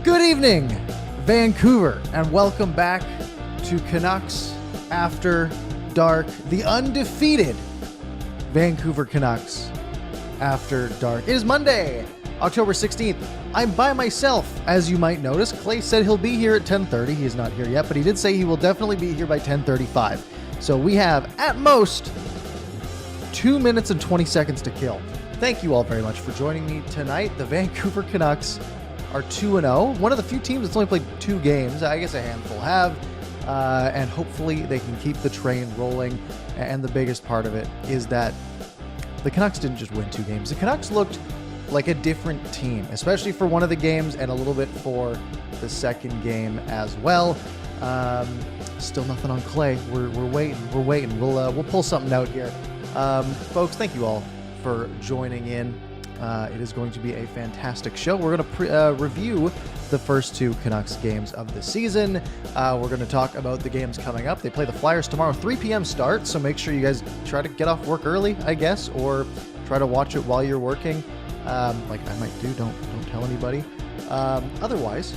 Good evening, Vancouver, and welcome back to Canucks After Dark, the undefeated Vancouver Canucks After Dark. It is Monday, October 16th. I'm by myself, as you might notice. Clay said he'll be here at 10:30. He is not here yet, but he did say he will definitely be here by 10:35. So we have, at most, 2 minutes and 20 seconds to kill. Thank you all very much for joining me tonight. The Vancouver Canucks are 2-0. One of the few teams that's only played 2 games. I guess a handful have. And hopefully they can keep the train rolling. And the biggest part of it is that the Canucks didn't just win 2 games. The Canucks looked like a different team, especially for one of the games and a little bit for the second game as well. Still nothing on Clay. We're waiting. We'll pull something out here. Folks, thank you all for joining in. It is going to be a fantastic show. We're going to review the first 2 Canucks games of the season. We're going to talk about the games coming up. They play the Flyers tomorrow, 3 p.m. start, so make sure you guys try to get off work early, I guess, or try to watch it while you're working, like I might do. Don't tell anybody. Otherwise,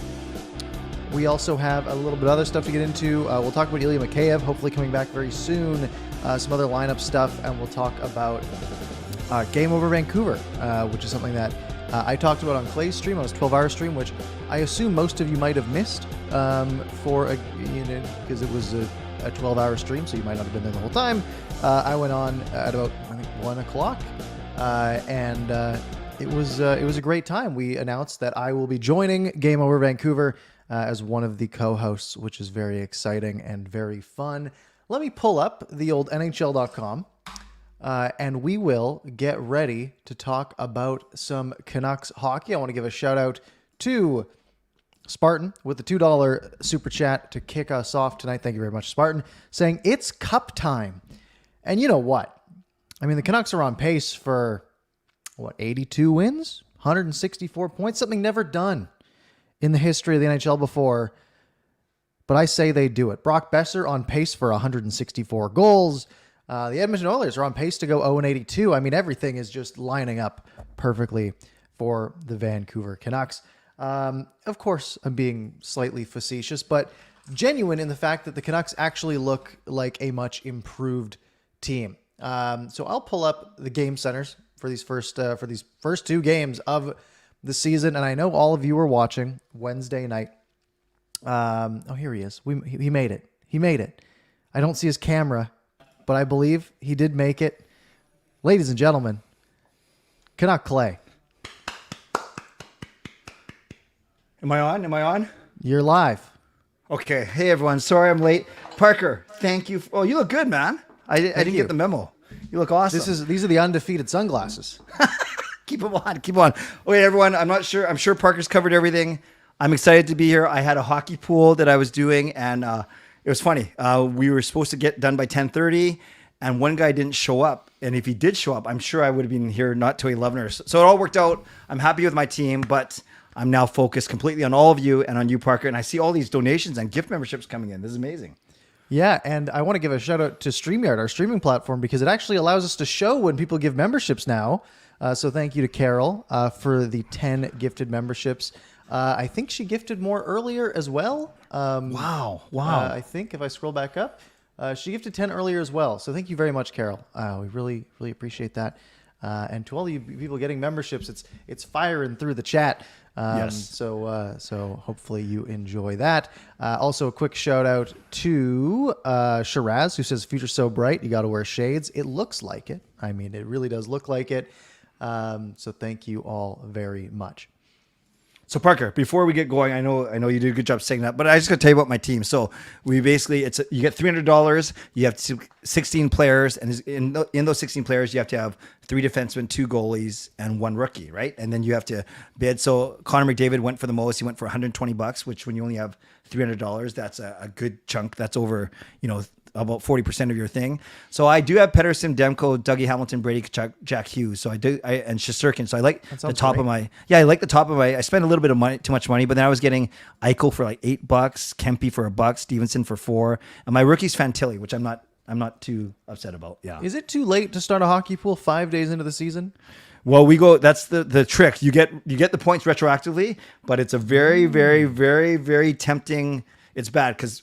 we also have a little bit of other stuff to get into. We'll talk about Ilya Mikheyev, hopefully coming back very soon, some other lineup stuff, and we'll talk about Game Over Vancouver, which is something that I talked about on Clay's stream, on his 12-hour stream, which I assume most of you might have missed because it was a 12-hour stream, so you might not have been there the whole time. I went on at about, I think, 1 o'clock, and it was a great time. We announced that I will be joining Game Over Vancouver as one of the co-hosts, which is very exciting and very fun. Let me pull up the old NHL.com. And we will get ready to talk about some Canucks hockey. I want to give a shout out to Spartan with the $2 super chat to kick us off tonight. Thank you very much, Spartan, saying it's cup time. And you know what? I mean, the Canucks are on pace for, 82 wins? 164 points? Something never done in the history of the NHL before. But I say they do it. Brock Boeser on pace for 164 goals. The Edmonton Oilers are on pace to go 0-82. I mean, everything is just lining up perfectly for the Vancouver Canucks. Of course, I'm being slightly facetious, but genuine in the fact that the Canucks actually look like a much improved team. So I'll pull up the game centers for these first 2 games of the season, and I know all of you were watching Wednesday night. Here he is. He made it. He made it. I don't see his camera, but I believe he did make it. Ladies and gentlemen, Canuck Clay. Am I on? You're live. Okay. Hey, everyone. Sorry I'm late. Parker, thank you. Oh, you look good, man. I didn't get the memo. You look awesome. These are the undefeated sunglasses. Keep them on. Okay, everyone. I'm not sure. I'm sure Parker's covered everything. I'm excited to be here. I had a hockey pool that I was doing, and it was funny. We were supposed to get done by 10:30, and one guy didn't show up. And if he did show up, I'm sure I would have been here not till 11 or so. So it all worked out. I'm happy with my team, but I'm now focused completely on all of you and on you, Parker. And I see all these donations and gift memberships coming in. This is amazing. Yeah, and I want to give a shout out to StreamYard, our streaming platform, because it actually allows us to show when people give memberships now. So thank you to Carol for the 10 gifted memberships. I think she gifted more earlier as well. Wow. I think if I scroll back up, she gifted 10 earlier as well. So thank you very much, Carol. We really, really appreciate that. And to all you people getting memberships, it's firing through the chat. Yes. So hopefully you enjoy that. Also, a quick shout out to Shiraz, who says, "Future's so bright, you got to wear shades." It looks like it. I mean, it really does look like it. So thank you all very much. So Parker, before we get going, I know you did a good job saying that, but I just got to tell you about my team. So we basically, you get $300. You have 16 players, and in those 16 players, you have to have 3 defensemen, 2 goalies, and 1 rookie, right? And then you have to bid. So Connor McDavid went for the most. He went for $120, which when you only have $300, that's a good chunk. That's over, about 40% of your thing. So I do have Pettersson, Demko, Dougie Hamilton, Brady, Jack Hughes. So and Shesterkin. So I like the top of my, I spent a little bit of money, too much money, but then I was getting Eichel for like $8, Kempe for $1, Stevenson for $4. And my rookie's Fantilli, which I'm not too upset about. Yeah. Is it too late to start a hockey pool 5 days into the season? Well, we go. That's the trick. You get the points retroactively, but it's a very, very, very, very tempting. It's bad because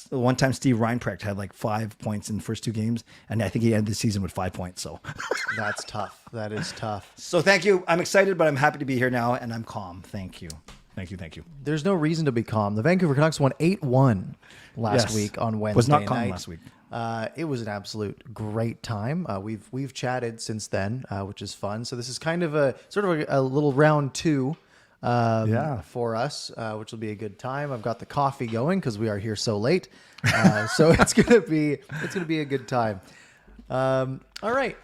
one time Steve Reinprecht had like 5 points in the first 2 games, and I think he ended the season with 5 points. So That's tough. That is tough. so thank you. I'm excited, but I'm happy to be here now, and I'm calm. Thank you. Thank you. There's no reason to be calm. The Vancouver Canucks won 8-1 last week on Wednesday. Was not calm night. last week. It was an absolute great time. We've chatted since then, which is fun. So this is kind of a sort of a little round 2 for us, which will be a good time. I've got the coffee going because we are here so late. So it's gonna be a good time. All right.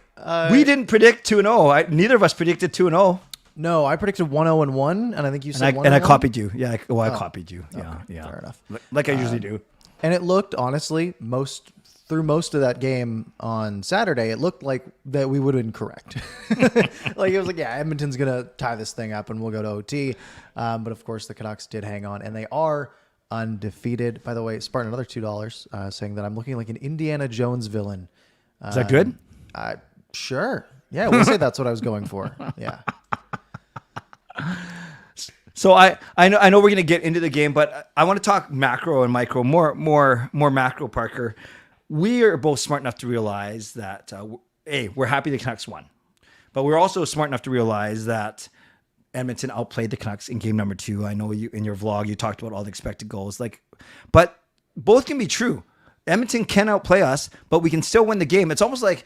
We didn't predict 2-0. Neither of us predicted 2-0. No, I predicted 1-0-1, and I think you said 1-0-1. And I copied you. Yeah, I copied you. Yeah, okay, fair enough. Like I usually do. And it looked, honestly, through most of that game on Saturday, it looked like that we would have been correct. Like it was like, yeah, Edmonton's gonna tie this thing up, and we'll go to OT. But of course, the Canucks did hang on, and they are undefeated. By the way, Spartan, another $2, saying that I'm looking like an Indiana Jones villain. Is that good? Sure. Yeah, we'll say that's what I was going for. Yeah. So I know we're gonna get into the game, but I want to talk macro and micro, more macro. Parker, we are both smart enough to realize that we're happy the Canucks won, but we're also smart enough to realize that Edmonton outplayed the Canucks in game number 2. I know you in your vlog you talked about all the expected goals, but both can be true. Edmonton can outplay us, but we can still win the game. It's almost like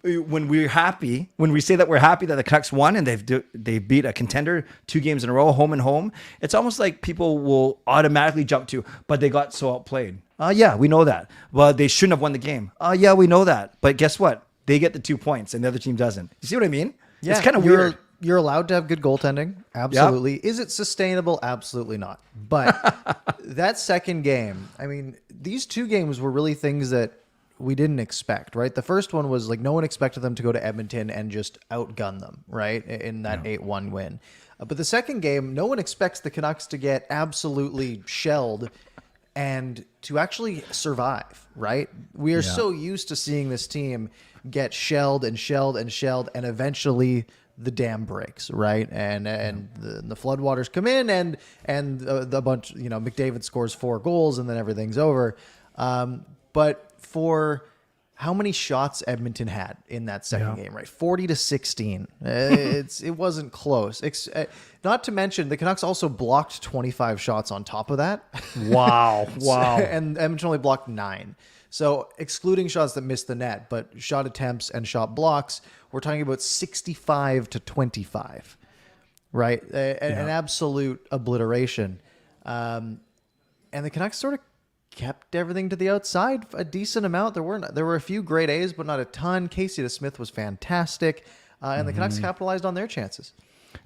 when we say that we're happy that the Canucks won and they beat a contender 2 games in a row, home and home, it's almost like people will automatically jump to, but they got so outplayed. Yeah, we know that. Well, they shouldn't have won the game. Yeah, we know that. But guess what? They get the 2 points and the other team doesn't. You see what I mean? Yeah, it's kind of weird. You're allowed to have good goaltending. Absolutely. Yep. Is it sustainable? Absolutely not. But that second game, I mean, these 2 games were really things that we didn't expect, right? The first one was like no one expected them to go to Edmonton and just outgun them, right? In that 8-1 win. But the second game, no one expects the Canucks to get absolutely shelled and to actually survive, right? We are so used to seeing this team get shelled and eventually the dam breaks, right? And the floodwaters come in and the bunch, McDavid scores 4 goals and then everything's over. But for how many shots Edmonton had in that second game, right? 40-16. It wasn't close. Not to mention the Canucks also blocked 25 shots on top of that. Wow. And Edmonton only blocked 9. So excluding shots that missed the net, but shot attempts and shot blocks, we're talking about 65-25, right? An absolute obliteration. And the Canucks sort of kept everything to the outside a decent amount. There were a few great A's, but not a ton. Casey DeSmith was fantastic, and the Canucks capitalized on their chances.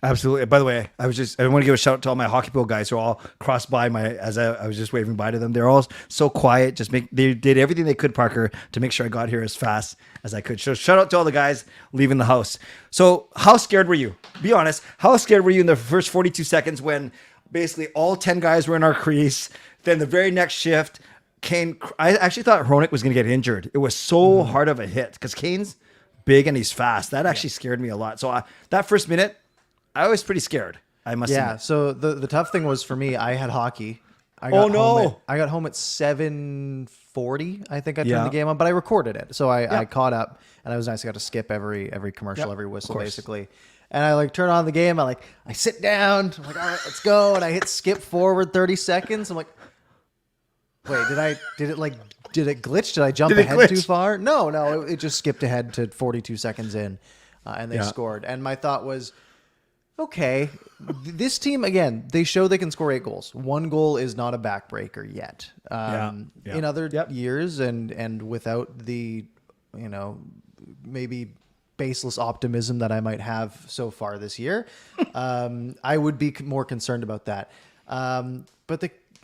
Absolutely. By the way, I want to give a shout out to all my hockey bill guys who all crossed by as I was just waving by to them. They're all so quiet. They did everything they could, Parker, to make sure I got here as fast as I could. So shout out to all the guys leaving the house. So how scared were you? Be honest. How scared were you in the first 42 seconds when basically all 10 guys were in our crease? Then the very next shift, Kane, I actually thought Hronek was going to get injured. It was so hard of a hit because Kane's big and he's fast. That actually scared me a lot. So that first minute, I was pretty scared. I must admit. So the tough thing was for me, I had hockey. I got home at 7:40. I think I turned the game on, but I recorded it, so I caught up, and it was nice. I got to skip every commercial, every whistle, basically. And I turn on the game. I sit down. I'm like, all right, let's go. And I hit skip forward 30 seconds. I'm like, wait, did it glitch? Did I jump ahead too far? No, it just skipped ahead to 42 seconds in, and they scored. And my thought was, okay, this team, again, they show they can score 8 goals. 1 goal is not a backbreaker yet. In other years and without the, maybe baseless optimism that I might have so far this year, I would be more concerned about that.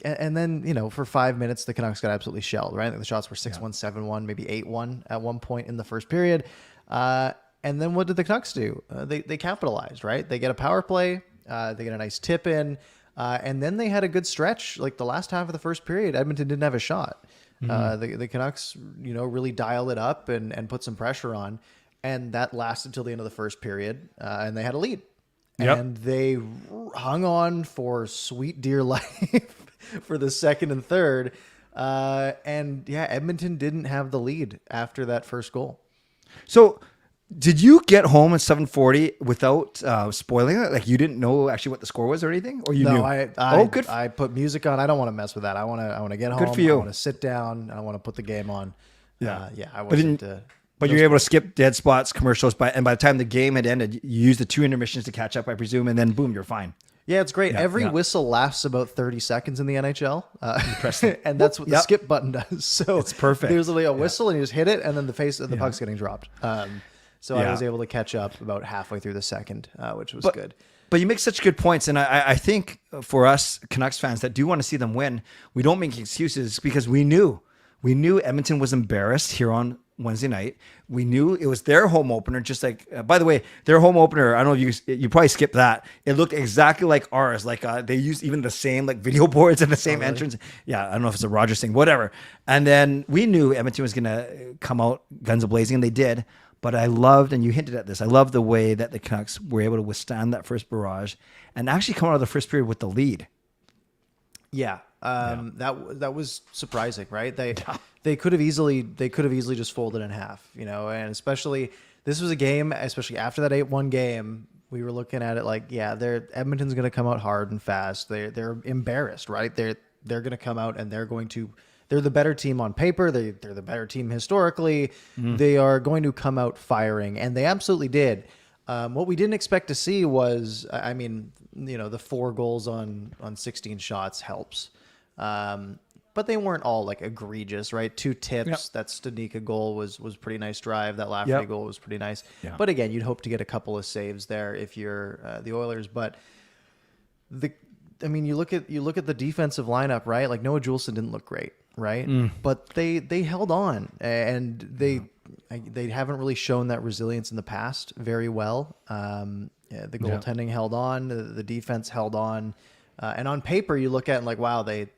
And then, for 5 minutes, the Canucks got absolutely shelled, right? I think the shots were 6-1, 7-1, maybe 8-1 at one point in the first period. And then what did the Canucks do? They capitalized, right? They get a power play. They get a nice tip in. And then they had a good stretch. Like the last half of the first period, Edmonton didn't have a shot. The Canucks, really dialed it up and put some pressure on. and that lasted till the end of the first period, and they had a lead. Yep. And they hung on for sweet dear life for the second and third. And yeah, Edmonton didn't have the lead after that first goal. So did you get home at 7:40 without spoiling it? Like you didn't know actually what the score was or anything? Or you knew? I put music on. I don't want to mess with that. I want to get home. Good for you. I want to sit down. I want to put the game on. Yeah. I wasn't... But you were able to skip dead spots, commercials, and by the time the game had ended, you used the 2 intermissions to catch up, I presume, and then boom, you're fine. Yeah, it's great. Every whistle lasts about 30 seconds in the NHL. And that's what the skip button does. So it's perfect. There's literally a whistle and you just hit it and then the puck's getting dropped. So I was able to catch up about halfway through the second, which was good. But you make such good points. And I think for us Canucks fans that do want to see them win, we don't make excuses because we knew Edmonton was embarrassed here on Wednesday night. We knew it was their home opener, just like, by the way, their home opener, I don't know if you probably skipped that. It looked exactly like ours. Like they used even the same like video boards and the same entrance. Yeah. I don't know if it's a Rogers thing, whatever. And then we knew Edmonton was going to come out guns a-blazing, and they did. But I loved, and you hinted at this, I love the way that the Canucks were able to withstand that first barrage and actually come out of the first period with the lead. Yeah. That was surprising, right? They could have easily just folded in half, and especially this was a game, especially after that 8-1 game, we were looking at it like, Edmonton's going to come out hard and fast. They're embarrassed, right? They're going to come out and they're the better team on paper. They're the better team historically. They are going to come out firing, and they absolutely did. What we didn't expect to see was, the 4 goals on 16 shots helps. But they weren't all like egregious, right? 2 tips. Yep. That Studnicka goal was pretty nice drive. That Lafferty goal was pretty nice. Yeah. But again, you'd hope to get a couple of saves there if you're the Oilers. But you look at the defensive lineup, right? Like Noah Juleson didn't look great, right? But they held on, and they haven't really shown that resilience in the past very well. The goaltending held on, the defense held on, and on paper you look at it and like, wow, the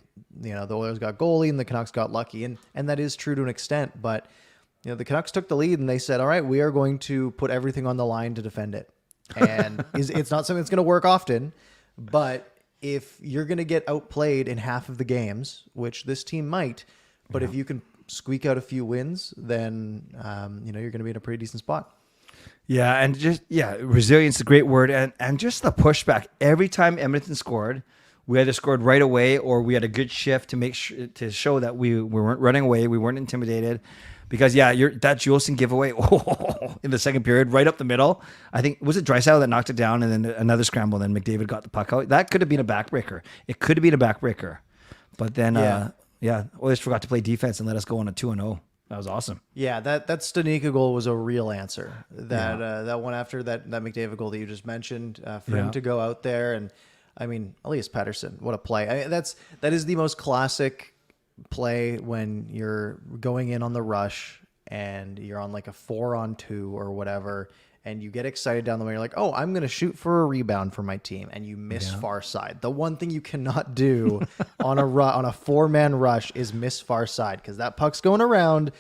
Oilers got goalie and the Canucks got lucky, and that is true to an extent. But the Canucks took the lead and they said, all right, we are going to put everything on the line to defend it, and it's not something that's going to work often, but if you're going to get outplayed in half of the games, which this team might, but if you can squeak out a few wins, then you're going to be in a pretty decent spot. Yeah, and resilience is a great word, and just the pushback. Every time Edmonton scored, we either scored right away or we had a good shift to make sure to show that we weren't running away, we weren't intimidated. Because that Juleson giveaway in the second period, right up the middle. I think was it Draisaitl that knocked it down, and then another scramble. And then McDavid got the puck out. That could have been a backbreaker. It could have been a backbreaker, but then Oilers forgot to play defense and let us go on a 2-0. That was awesome. Yeah, that Studnicka goal was a real answer. That one after that McDavid goal that you just mentioned, for him to go out there and Elias Pettersson, what a play! That is the most classic play when you're going in on the rush and you're on like a 4-on-2 or whatever, and you get excited down the way. You're like, oh, I'm going to shoot for a rebound for my team, and you miss far side. The one thing you cannot do on a 4-man rush is miss far side, because that puck's going around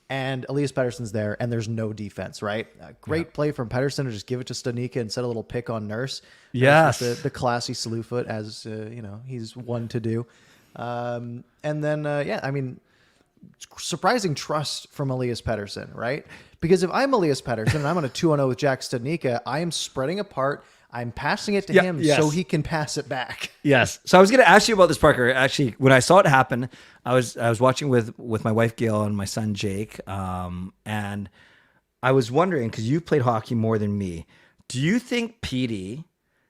and Elias Pettersson's there and there's no defense, right? A great play from Pettersson to just give it to Studnicka and set a little pick on Nurse. Yes. The classy slew foot, as he's one to do. And then, surprising trust from Elias Pettersson, right? Because if I'm Elias Pettersson and I'm on a 2-0 with Jack Studnicka, I am spreading apart. I'm passing it to him so he can pass it back. Yes. So I was going to ask you about this, Parker. Actually, when I saw it happen, I was watching with my wife Gail and my son Jake, and I was wondering, because you've played hockey more than me, do you think Petey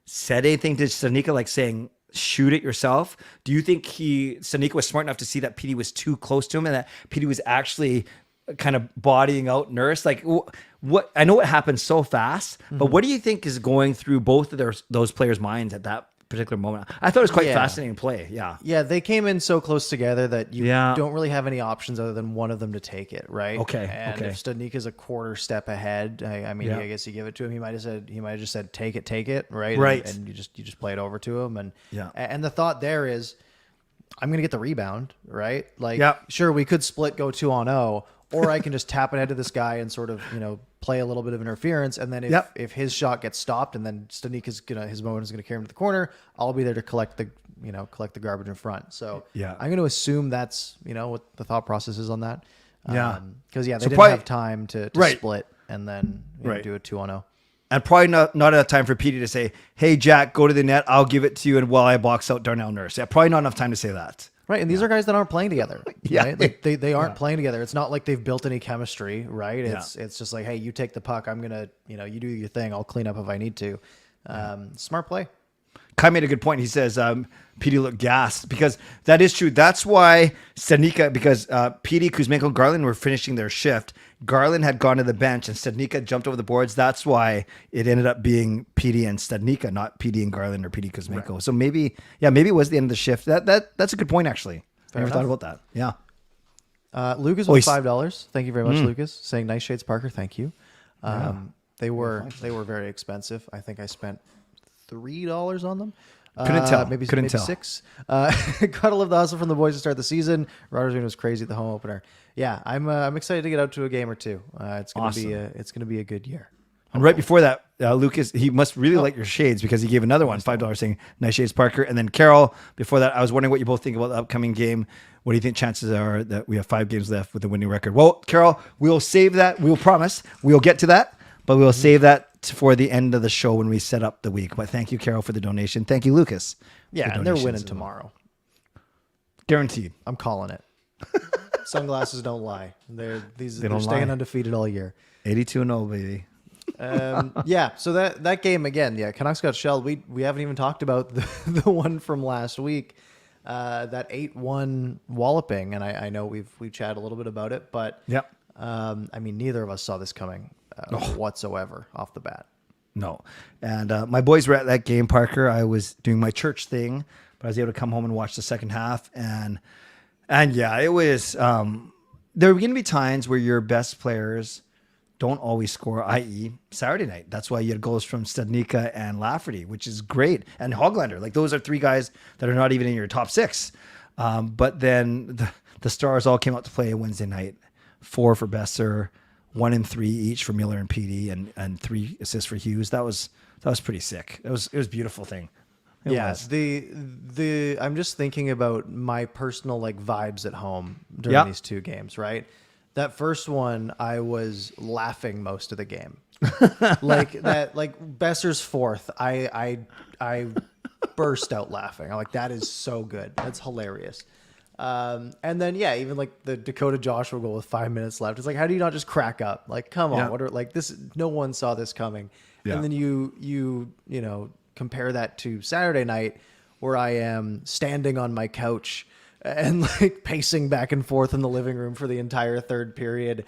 said anything to Studnicka, like saying, shoot it yourself? Do you think Studnicka was smart enough to see that Petey was too close to him and that Petey was actually kind of bodying out Nurse? Like, what? I know it happened so fast, but what do you think is going through both of those players' minds at that particular moment? I thought it was quite fascinating play. Yeah, they came in so close together that you don't really have any options other than one of them to take it, right? Okay. And if Studnicka's a quarter step ahead, I guess you give it to him. He might have just said take it, right? Right. And you just play it over to him, and the thought there is, I'm going to get the rebound, right? Like, sure, we could split, go 2-on-0, or I can just tap it ahead to this guy and sort of, play a little bit of interference, and then if his shot gets stopped, and then his moment is gonna carry him to the corner, I'll be there to collect the garbage in front. So I'm going to assume that's what the thought process is on that. Because they didn't have time to split and then do a 2-on-0. And probably not enough time for Petey to say, "Hey Jack, go to the net. I'll give it to you, and while I box out Darnell Nurse." Yeah, probably not enough time to say that. Right, and these are guys that aren't playing together. Right? Like they aren't playing together. It's not like they've built any chemistry, right? It's just like, hey, you take the puck. I'm gonna, you do your thing. I'll clean up if I need to. Smart play. Kai made a good point. He says Petey looked gassed because that is true. That's why because Petey, Kuzmenko, and Garland were finishing their shift. Garland had gone to the bench and Stadnyka jumped over the boards. That's why it ended up being Petey and Stadnyka, not Petey and Garland or Petey Kuzmenko. Right. So maybe it was the end of the shift. That's a good point, actually. I never thought about that. Yeah. Lucas with $5. Thank you very much, Lucas. Saying nice shades, Parker. Thank you. They were very expensive. I think I spent $3 on them. Couldn't tell. Maybe tell. $6. Gotta love the hustle from the boys to start the season. Rogers was crazy at the home opener. Yeah, I'm excited to get out to a game or two. It's gonna be a good year. And right before that, Lucas, he must really like your shades because he gave another one, $5 saying nice shades, Parker. And then Carol, before that, I was wondering what you both think about the upcoming game. What do you think chances are that we have 5 games left with a winning record? Well, Carol, we'll save that. We'll promise we'll get to that, but we'll save that for the end of the show when we set up the week. But thank you, Carol, for the donation. Thank you, Lucas. Yeah, and they're winning tomorrow. Guaranteed. I'm calling it. Sunglasses don't lie. They're staying undefeated all year. 82-0, baby. So that game again, Canucks got shelled. We haven't even talked about the one from last week, that 8-1 walloping, and I know we've chatted a little bit about it, but I mean, neither of us saw this coming whatsoever off the bat. No. And my boys were at that game, Parker. I was doing my church thing, but I was able to come home and watch the second half. And it was, there are going to be times where your best players don't always score, i.e. Saturday night. That's why you had goals from Stadnyka and Lafferty, which is great. And Hoglander. Like, those are 3 guys that are not even in your top 6. But then the stars all came out to play Wednesday night. 4 for Boeser, 1 and 3 each for Miller and Petey, and 3 assists for Hughes. That was pretty sick. It was a beautiful thing. It was. I'm just thinking about my personal vibes at home during these 2 games, right? That first one, I was laughing most of the game. Boeser's 4th, I burst out laughing. I'm like, that is so good. That's hilarious. And then even the Dakota Joshua goal with 5 minutes left. It's like, how do you not just crack up? Like, come on, what are this? No one saw this coming. Yeah. And then you compare that to Saturday night, where I am standing on my couch and pacing back and forth in the living room for the entire third period,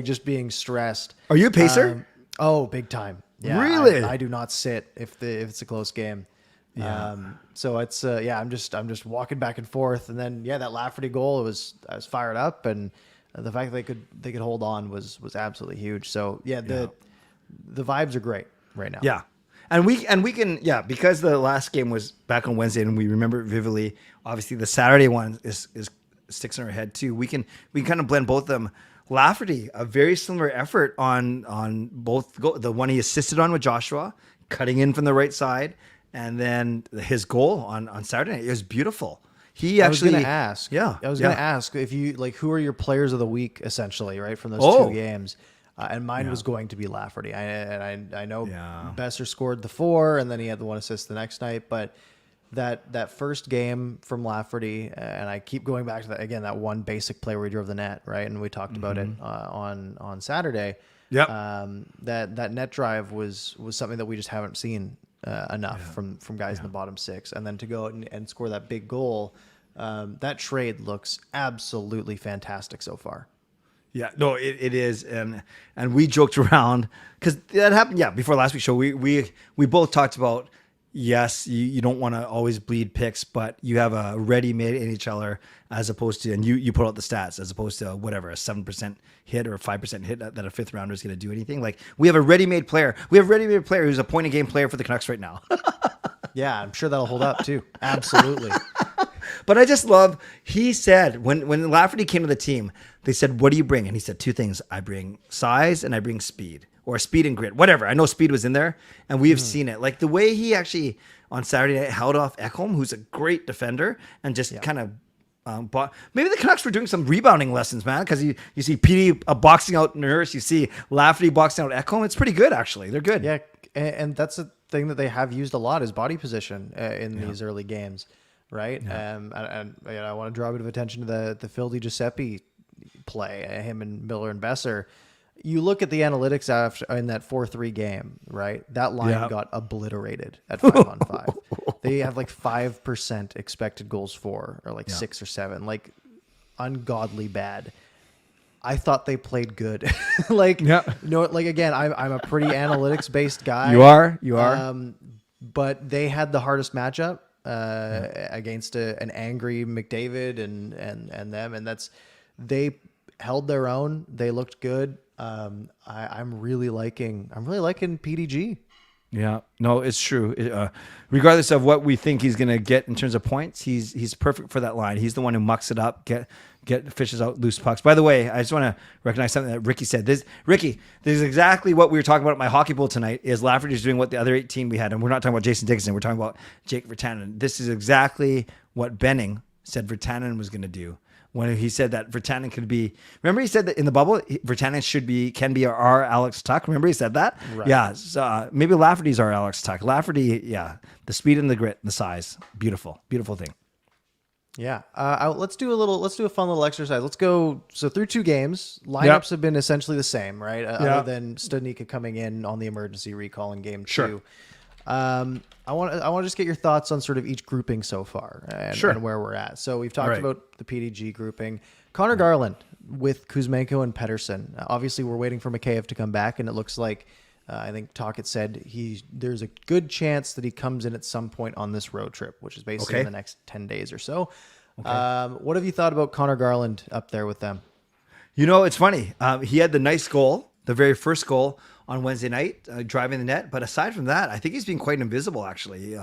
just being stressed. Are you a pacer? Oh, big time. Yeah, really? I do not sit if it's a close game. Yeah. So it's I'm just walking back and forth, and then that Lafferty goal, I was fired up, and the fact that they could hold on was absolutely huge. So the vibes are great right now. Yeah. And we can because the last game was back on Wednesday and we remember it vividly. Obviously the Saturday one is sticks in our head too. We can kind of blend both of them. Lafferty, a very similar effort on both the one he assisted on with Joshua, cutting in from the right side, and then his goal on Saturday night. It was beautiful. I was going to ask if you who are your players of the week essentially, right, from those 2 games. And mine was going to be Lafferty. I know Boeser scored the 4, and then he had the 1 assist the next night. But that first game from Lafferty, and I keep going back to that again. That one basic play where he drove the net, right? And we talked about it on Saturday. Yeah. That net drive was something that we just haven't seen enough from guys in the bottom 6, and then to go out and score that big goal. That trade looks absolutely fantastic so far. Yeah, no, it is, and we joked around because that happened. Yeah, before last week's show, we both talked about you don't want to always bleed picks, but you have a ready-made NHLer as opposed to, and you put out the stats as opposed to whatever a 7% hit or a 5% hit that a 5th rounder is going to do anything. Like, we have a ready-made player. We have a ready-made player who's a point-a-game player for the Canucks right now. Yeah, I'm sure that'll hold up too. Absolutely. But I just love, he said, when Lafferty came to the team, they said, what do you bring? And he said 2 things. I bring size and I bring speed. or speed and grit, whatever. I know speed was in there, and we have seen it. Like the way he actually on Saturday night held off Ekholm, who's a great defender, and just kind of. But maybe the Canucks were doing some rebounding lessons, man, because you see PD boxing out Nurse, you see Lafferty boxing out Ekholm. It's pretty good, actually. They're good. Yeah, and that's a thing that they have used a lot is body position in these early games, right? Yeah. And I want to draw a bit of attention to the Phil Giuseppe play, him and Miller and Boeser. You look at the analytics after in that 4-3 game, right? That line got obliterated at 5-on-5. They have like 5% expected goals for, or like 6 or 7, like ungodly bad. I thought they played good. Like again, I'm a pretty analytics based guy. You are. But they had the hardest matchup against an angry McDavid and them, and they held their own. They looked good. I'm really liking PDG. Yeah, no, it's true. Regardless of what we think he's going to get in terms of points, he's perfect for that line. He's the one who mucks it up, fishes out loose pucks. By the way, I just want to recognize something that Ricky said. This is exactly what we were talking about at my hockey bowl tonight. Is Lafferty's doing what the other 18 we had, and we're not talking about Jason Dickinson. We're talking about Jake Virtanen. This is exactly what Benning said Virtanen was going to do. When he said that Virtanen could be, remember he said that in the bubble, Virtanen can be our Alex Tuck. Remember he said that? Right. Yeah. So, maybe Lafferty's our Alex Tuck. Lafferty, the speed and the grit, and the size, beautiful thing. Yeah. Let's do a fun little exercise. Let's go. So through 2 games, lineups have been essentially the same, right? Other than Studnicka coming in on the emergency recall in game 2. I want to just get your thoughts on sort of each grouping so far and where we're at. So we've talked about the PDG grouping. Connor Garland with Kuzmenko and Pettersson. Obviously, we're waiting for Mikheyev to come back, and it looks like I think Tocchet said there's a good chance that he comes in at some point on this road trip, which is basically in the next 10 days or so. Okay. What have you thought about Connor Garland up there with them? You know, it's funny. He had the nice goal, the very first goal on Wednesday night, driving the net. But aside from that, I think he's been quite invisible, actually.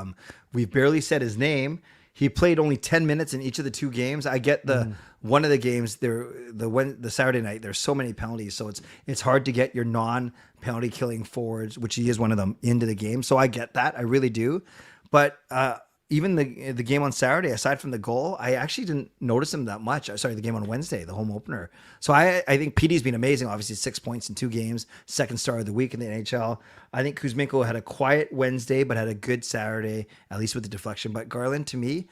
We've barely said his name. He played only 10 minutes in each of the 2 games. I get one of the games there, the Saturday night, there's so many penalties. So it's hard to get your non-penalty killing forwards, which he is one of them, into the game. So I get that. I really do. But even the game on Saturday, aside from the goal, I actually didn't notice him that much. Sorry, the game on Wednesday, the home opener. So I think PD's been amazing. Obviously, 6 points in 2 games, second star of the week in the NHL. I think Kuzmenko had a quiet Wednesday, but had a good Saturday, at least with the deflection. But Garland, to me,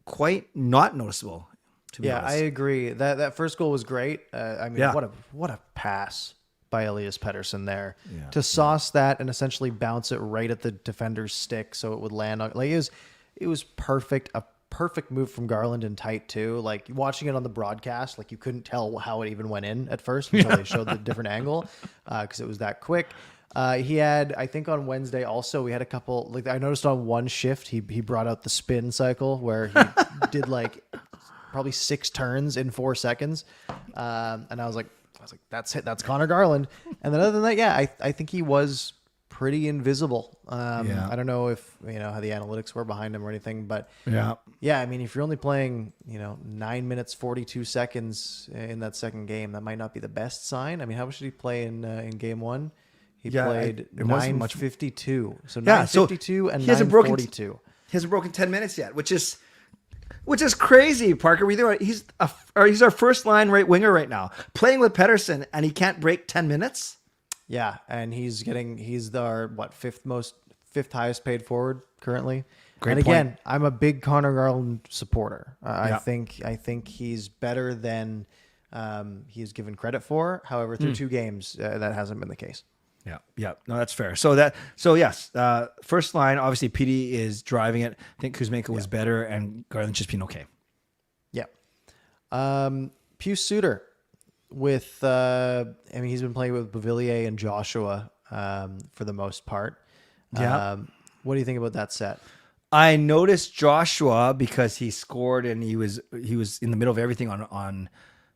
quite not noticeable. To be honest. I agree. That first goal was great. What a pass by Elias Pettersson there to sauce that and essentially bounce it right at the defender's stick so it would land on. Like it was perfect. A perfect move from Garland and tight too. Like watching it on the broadcast, like you couldn't tell how it even went in at first until they showed the different angle because it was that quick. He had, I think on Wednesday also, we had a couple, like I noticed on one shift, he brought out the spin cycle where he did like probably 6 turns in 4 seconds. And I was like, that's it. That's Connor Garland. And then other than that, I think he was pretty invisible. I don't know if, how the analytics were behind him or anything, but I mean, if you're only playing, 9 minutes, 42 seconds in that second game, that might not be the best sign. I mean, how much did he play in game 1? He played 9:52. So 9:52 and 9:42. He hasn't broken 10 minutes yet, which is crazy, Parker. He's our first line right winger right now, playing with Pettersson, and he can't break 10 minutes. Yeah, and he's our fifth highest paid forward currently. Great and again, point. I'm a big Connor Garland supporter. I think he's better than he's given credit for. However, through 2 games, that hasn't been the case. Yeah. No, that's fair. So yes, first line, obviously PD is driving it. I think Kuzmenko was better and Garland's just been okay. Yeah. Pius Suter with, he's been playing with Beauvillier and Joshua for the most part. Yeah. What do you think about that set? I noticed Joshua because he scored and he was in the middle of everything on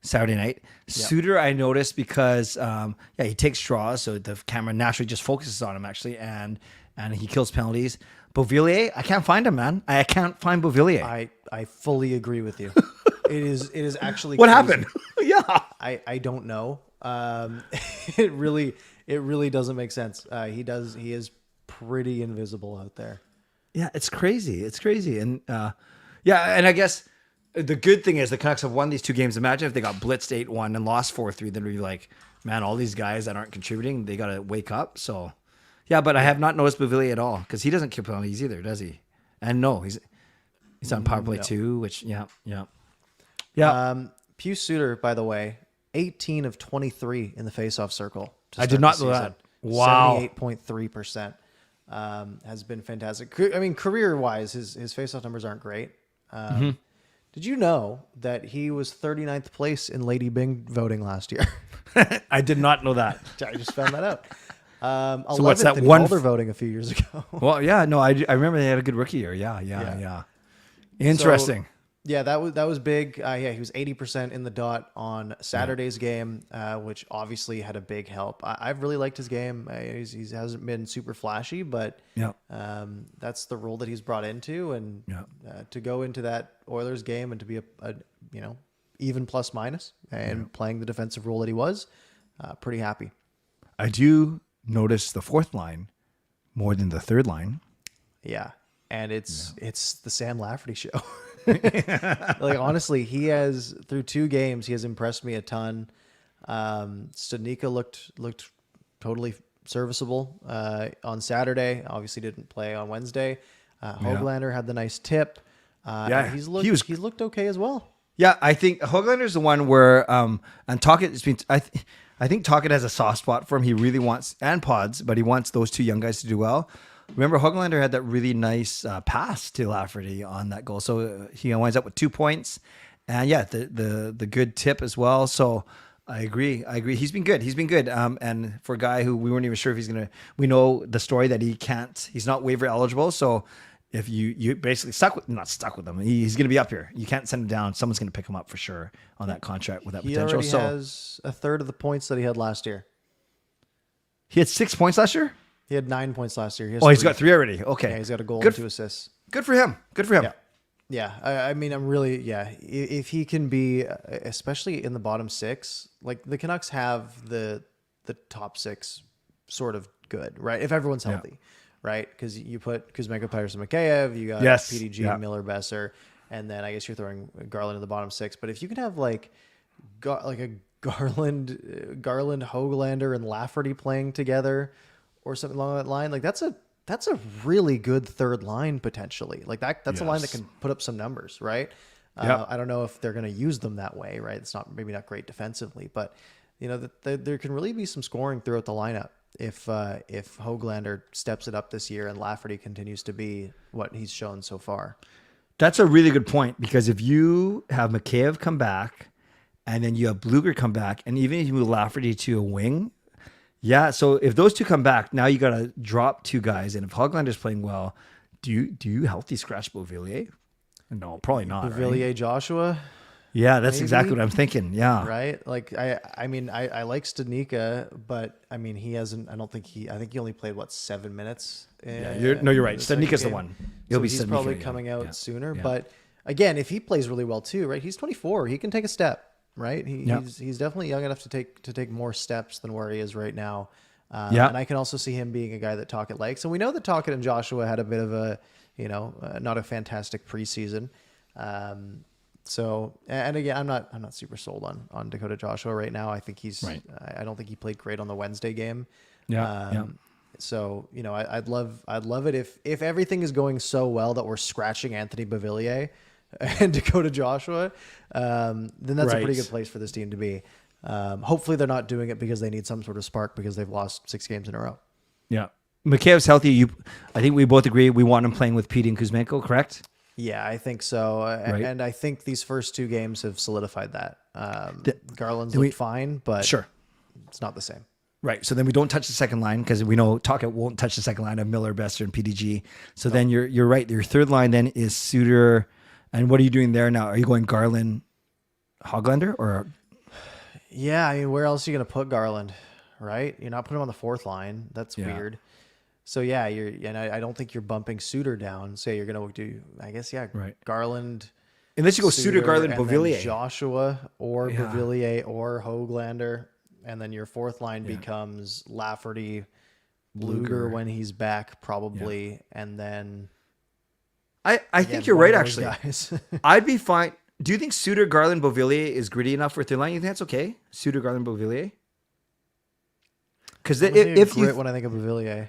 Saturday night. Yep. Suter, I noticed because he takes straws, so the camera naturally just focuses on him actually, and he kills penalties. Beauvillier, I can't find him, man. I can't find Beauvillier. I fully agree with you. It is actually what crazy. happened? Yeah, I don't know. It really It really doesn't make sense. He is pretty invisible out there. Yeah, it's crazy. It's crazy. And and I guess the good thing is the Canucks have won these 2 games. Imagine if they got blitzed 8-1 and lost 4-3, then we'd be like, man, all these guys that aren't contributing, they got to wake up. So, yeah, but I have not noticed Beauvillier at all because he doesn't kill penalties either, does he? And no, he's on power play too, which, yeah. Pius Suter, by the way, 18 of 23 in the faceoff circle. I did not know that. Wow. 78.3%. Has been fantastic. I mean, career-wise, his faceoff numbers aren't great. Did you know that he was 39th place in Lady Byng voting last year? I did not know that. I just found that out. So what's that in one? Calder voting a few years ago. Well, yeah, no, I remember they had a good rookie year. Yeah. Interesting. So, yeah, that was big. He was 80% in the dot on Saturday's game, which obviously had a big help. I've really liked his game. He hasn't been super flashy, but that's the role that he's brought into, and to go into that Oilers game and to be a even plus minus and playing the defensive role that he was, pretty happy. I do notice the fourth line more than the third line. Yeah, and it's the Sam Lafferty show. Like, honestly, he has, through 2 games, he has impressed me a ton. Studnicka looked totally serviceable on Saturday. Obviously didn't play on Wednesday. Höglander had the nice tip. He's looked okay as well. Yeah, I think Höglander's the one where and Tocchet I think Tocchet has a soft spot for him. He really wants, and Pods, but he wants those 2 young guys to do well. Remember, Höglander had that really nice pass to Lafferty on that goal. So he winds up with 2 points. And the good tip as well. So I agree. He's been good. And for a guy who we weren't even sure if we know the story that he's not waiver eligible. So if you basically not stuck with him, he's going to be up here. You can't send him down. Someone's going to pick him up for sure on that contract with that potential. He already has a third of the points that he had last year. He had 6 points last year? He had 9 points last year. He's got 3 already. Okay. Yeah, he's got a goal and 2 assists. Good for him. Yeah. I mean, I'm really, if he can be, especially in the bottom 6, like the Canucks have the top 6 sort of good, right? If everyone's healthy, right? Because you put Kuzmenko, Pettersson, Mikheyev, you got PDG, Miller, Boeser, and then I guess you're throwing Garland in the bottom 6. But if you can have like a Garland, Höglander, and Lafferty playing together, or something along that line, like that's a really good third line potentially. Like that's a line that can put up some numbers, right? I don't know if they're going to use them that way, right? It's maybe not great defensively, but there can really be some scoring throughout the lineup if Höglander steps it up this year and Lafferty continues to be what he's shown so far. That's a really good point, because if you have Mikheyev come back and then you have Bluger come back, and even if you move Lafferty to a wing. Yeah, so if those 2 come back, now you got to drop 2 guys. And if Höglander's playing well, do you healthy scratch Beauvillier? No, probably not. Beauvillier, right? Joshua? Yeah, that's exactly what I'm thinking. Yeah. Right? Like, I mean, I like Studnicka, but I mean, he hasn't, I think he only played, 7 minutes? You're right. Studnicka's the one. He's probably coming out sooner. Yeah. But again, if he plays really well too, right? He's 24. He can take a step. Right, he's definitely young enough to take more steps than where he is right now. And I can also see him being a guy that Tocchet likes. And we know that Tocchet and Joshua had a bit of a, not a fantastic preseason. So, and again, I'm not super sold on Dakota Joshua right now. I think I don't think he played great on the Wednesday game. So, I'd love it if everything is going so well that we're scratching Anthony Beauvillier and Dakota Joshua, then that's a pretty good place for this team to be. Hopefully they're not doing it because they need some sort of spark because they've lost 6 games in a row. Yeah. Mikheyev's healthy. I think we both agree we want him playing with Petey and Kuzmenko, correct? Yeah, I think so. And I think these first 2 games have solidified that. Garland's looked fine, but it's not the same. Right. So then we don't touch the second line because we know Tocchet won't touch the second line of Miller, Boeser, and PDG. So then you're right. Your third line then is Suter. And what are you doing there now? Are you going Garland, Höglander, or? Yeah, I mean, where else are you going to put Garland, right? You're not putting him on the 4th line. That's weird. So yeah, and I don't think you're bumping Suter down. Say you're going to do, I guess, Garland. Unless you go Suter, Garland, Beauvillier. Joshua or Beauvillier or Höglander. And then your fourth line becomes Lafferty, Bluger when he's back, probably. And then I think you're right, actually. I'd be fine. Do you think Suter, Garland, Beauvillier is gritty enough for third line? You think that's okay? Suter, Garland, Beauvillier? Because if you when I think of Beauvillier,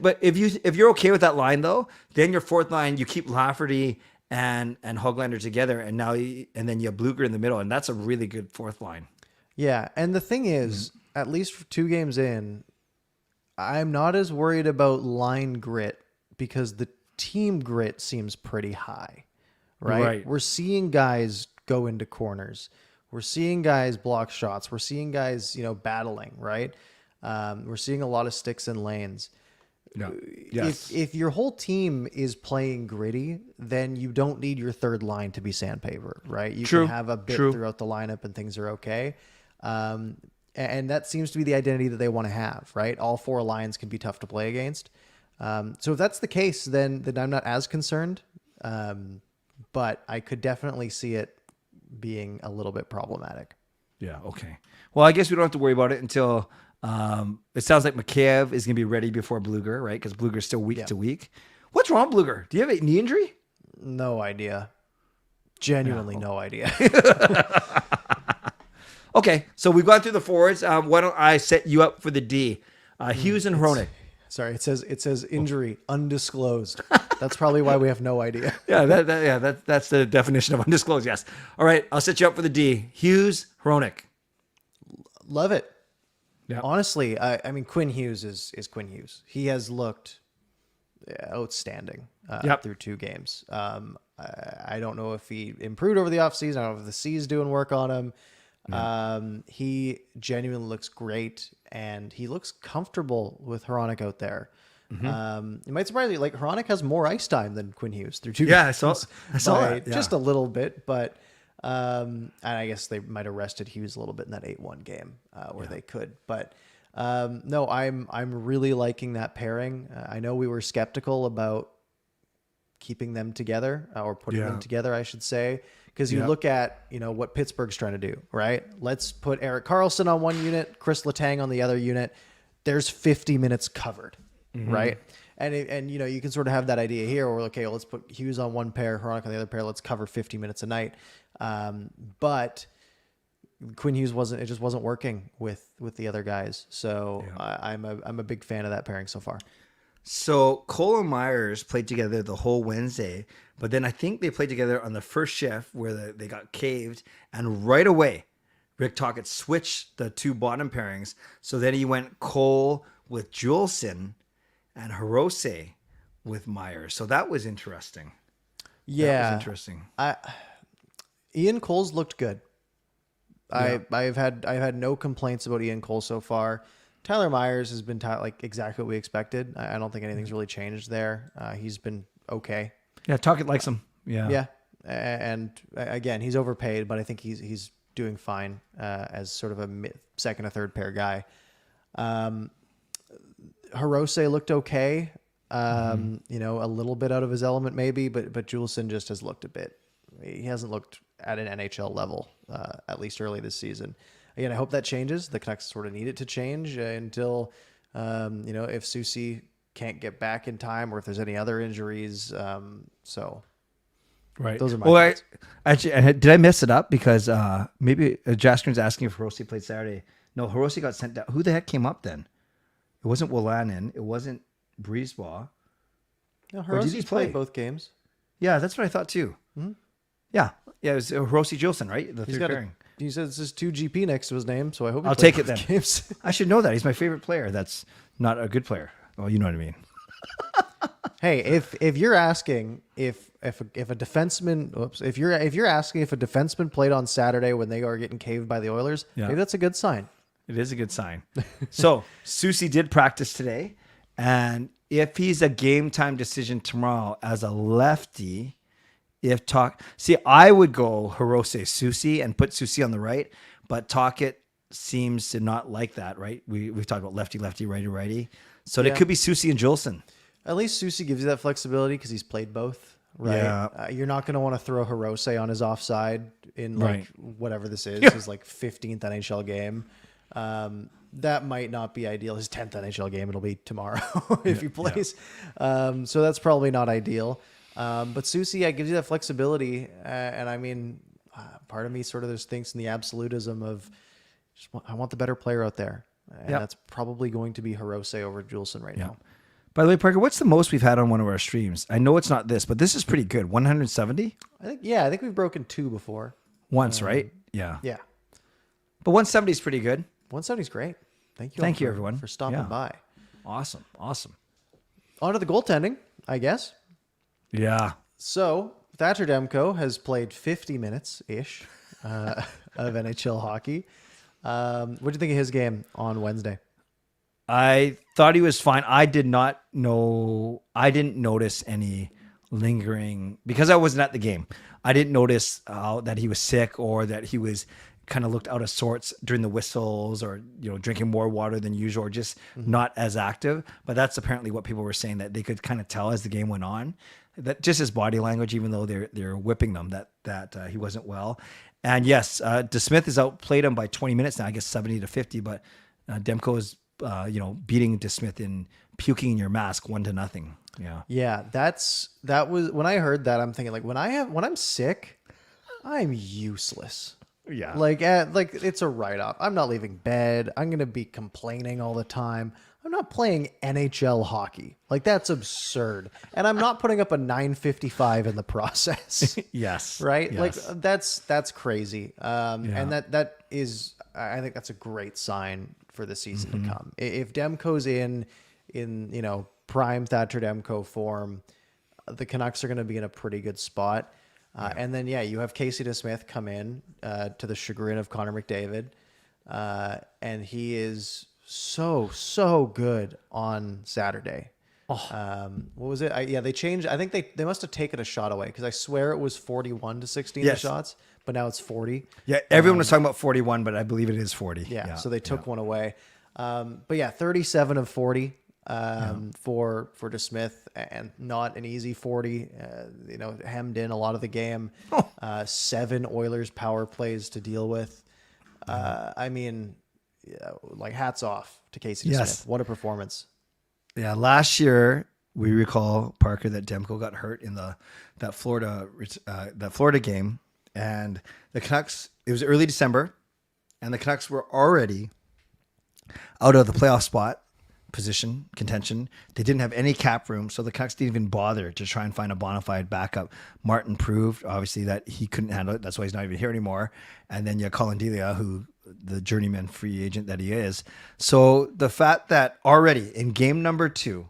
but if you're okay with that line though, then your fourth line you keep Lafferty and Höglander together, and then you have Bluger in the middle, and that's a really good fourth line. Yeah, and the thing is, at least for 2 games in, I'm not as worried about line grit because the team grit seems pretty high, right? We're seeing guys go into corners. We're seeing guys block shots. We're seeing guys, battling, right? We're seeing a lot of sticks and lanes. Yeah. Yes. If your whole team is playing gritty, then you don't need your third line to be sandpaper, right? You can have a bit throughout the lineup and things are okay. And that seems to be the identity that they want to have, right? All 4 lines can be tough to play against. So if that's the case, then I'm not as concerned. But I could definitely see it being a little bit problematic. Yeah. Okay. Well, I guess we don't have to worry about it until it sounds like Mikheyev is going to be ready before Bluger, right? Because Bluger's still week to week. What's wrong, Bluger? Do you have a knee injury? No idea. Genuinely no idea. Okay, so we've gone through the forwards. Why don't I set you up for the D? Hughes and Hronek. Sorry, it says injury undisclosed. That's probably why we have no idea. That's the definition of undisclosed. Yes. All right, I'll set you up for the D. Hughes, Hronek. Love it. Yeah. Honestly, I mean, Quinn Hughes is Quinn Hughes. He has looked outstanding through 2 games. I don't know if he improved over the offseason. I don't know if the C's doing work on him. He genuinely looks great, and he looks comfortable with Hronek out there. It might surprise you, like Hronek has more ice time than Quinn Hughes through 2 games. I saw that. Yeah. Just a little bit, but and I guess they might have rested Hughes a little bit in that 8-1 game where they could. But no, I'm really liking that pairing. I know we were skeptical about keeping them together or putting them together, I should say. Because you look at, what Pittsburgh's trying to do, right? Let's put Erik Karlsson on one unit, Chris Letang on the other unit. There's 50 minutes covered, right? And you can sort of have that idea here where, okay, well, let's put Hughes on one pair, Hronek on the other pair. Let's cover 50 minutes a night. But Quinn Hughes just wasn't working with the other guys. So I'm a big fan of that pairing so far. So Cole and Myers played together the whole Wednesday, but then I think they played together on the first shift where they got caved, and right away, Rick Tocchet switched the 2 bottom pairings. So then he went Cole with Juleson and Hirose with Myers. So that was interesting. Yeah, that was interesting. Ian Cole's looked good. I've had no complaints about Ian Cole so far. Tyler Myers has been like exactly what we expected. I don't think anything's really changed there. He's been okay. Yeah, Tocchet likes him. Yeah. Yeah. And again, he's overpaid, but I think he's doing fine as sort of a second or third pair guy. Hirose looked okay. A little bit out of his element maybe, but Juleson just has looked a bit. He hasn't looked at an NHL level, at least early this season. Again, I hope that changes. The Canucks sort of need it to change until, if Susie can't get back in time or if there's any other injuries. Right. Those are my thoughts. Did I mess it up? Because maybe Jaskrin's asking if Hirose played Saturday. No, Hirose got sent down. Who the heck came up then? It wasn't Wolanin. It wasn't Breezeball. No, Hirose's played both games. Yeah, that's what I thought too. Mm-hmm. Yeah, it was Hirose Juleson, right? The third pairing. He says there's 2 GP next to his name, so I hope I'll take it then. Games. I should know that. He's my favorite player. That's not a good player. Well, you know what I mean. Hey, if you're asking if a defenseman, if you're asking if a defenseman played on Saturday when they are getting caved by the Oilers, maybe that's a good sign. It is a good sign. So Susie did practice today, and if he's a game time decision tomorrow as a lefty. I would go Hirose Susie and put Susie on the right, but Tocchet seems to not like that, right? We've talked about lefty, righty. So it could be Susie and Juleson. At least Susie gives you that flexibility because he's played both, right? Yeah. You're not going to want to throw Hirose on his offside in whatever this is, his 15th NHL game. That might not be ideal. His 10th NHL game, it'll be tomorrow if he plays. Yeah. So that's probably not ideal. But Susie, gives you that flexibility. And I mean, part of me sort of just thinks in the absolutism of I want the better player out there. And that's probably going to be Hirose over Juleson right now. By the way, Parker, what's the most we've had on one of our streams? I know it's not this, but this is pretty good. 170? I think we've broken 2 before. Once, right? Yeah. Yeah. But 170 is pretty good. 170 is great. Thank you. Thank you, everyone, for stopping by. Awesome. On to the goaltending, I guess. Yeah. So Thatcher Demko has played 50 minutes-ish of NHL hockey. What do you think of his game on Wednesday? I thought he was fine. I didn't notice any lingering because I wasn't at the game. I didn't notice that he was sick or that he was kind of looked out of sorts during the whistles or, drinking more water than usual or just not as active. But that's apparently what people were saying, that they could kind of tell as the game went on, that just his body language, even though they're whipping them, that he wasn't well. And yes, DeSmith has outplayed him by 20 minutes now, I guess 70-50, but Demko is, beating DeSmith in puking in your mask 1-0. Yeah. Yeah. That was when I heard that, I'm thinking when I'm sick, I'm useless. Yeah. Like it's a write-off. I'm not leaving bed. I'm going to be complaining all the time. I'm not playing NHL hockey. That's absurd. And I'm not putting up a 955 in the process. Yes. Right? Yes. That's crazy. And that is, I think that's a great sign for the season to come. If Demko's in prime Thatcher Demko form, the Canucks are going to be in a pretty good spot. And then, you have Casey DeSmith come in to the chagrin of Connor McDavid. And he is so good on Saturday. What was it? They changed. I think they must have taken a shot away because I swear it was 41-16 the shots, but now it's 40. Yeah, everyone was talking about 41, but I believe it is 40. Yeah, so they took one away. But 37 of 40 for DeSmith, and not an easy 40. Hemmed in a lot of the game. 7 Oilers power plays to deal with. I mean, hats off to Casey DeSmith. What a performance. Yeah, last year we recall, Parker, that Demko got hurt in that Florida game, and the Canucks. It was early December, and the Canucks were already out of the playoff spot position contention. They didn't have any cap room, so the Canucks didn't even bother to try and find a bona fide backup. Martin proved obviously that he couldn't handle it. That's why he's not even here anymore. And then you have Colin Delia, who the journeyman free agent that he is. So the fact that already in game number 2,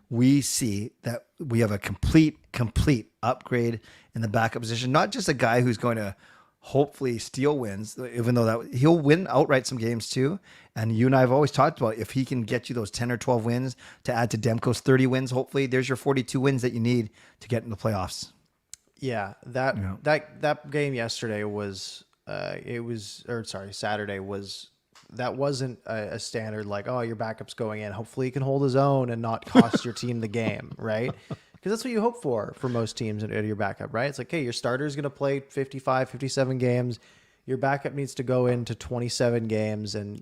we see that we have a complete upgrade in the backup position. Not just a guy who's going to hopefully steal wins, even though that he'll win outright some games too. And you and I have always talked about if he can get you those 10 or 12 wins to add to Demko's 30 wins, hopefully there's your 42 wins that you need to get in the playoffs. Yeah, that game yesterday was Saturday was, that wasn't a standard your backup's going in. Hopefully he can hold his own and not cost your team the game, right? Because that's what you hope for most teams at your backup, right? It's hey, your starter's going to play 55, 57 games. Your backup needs to go into 27 games and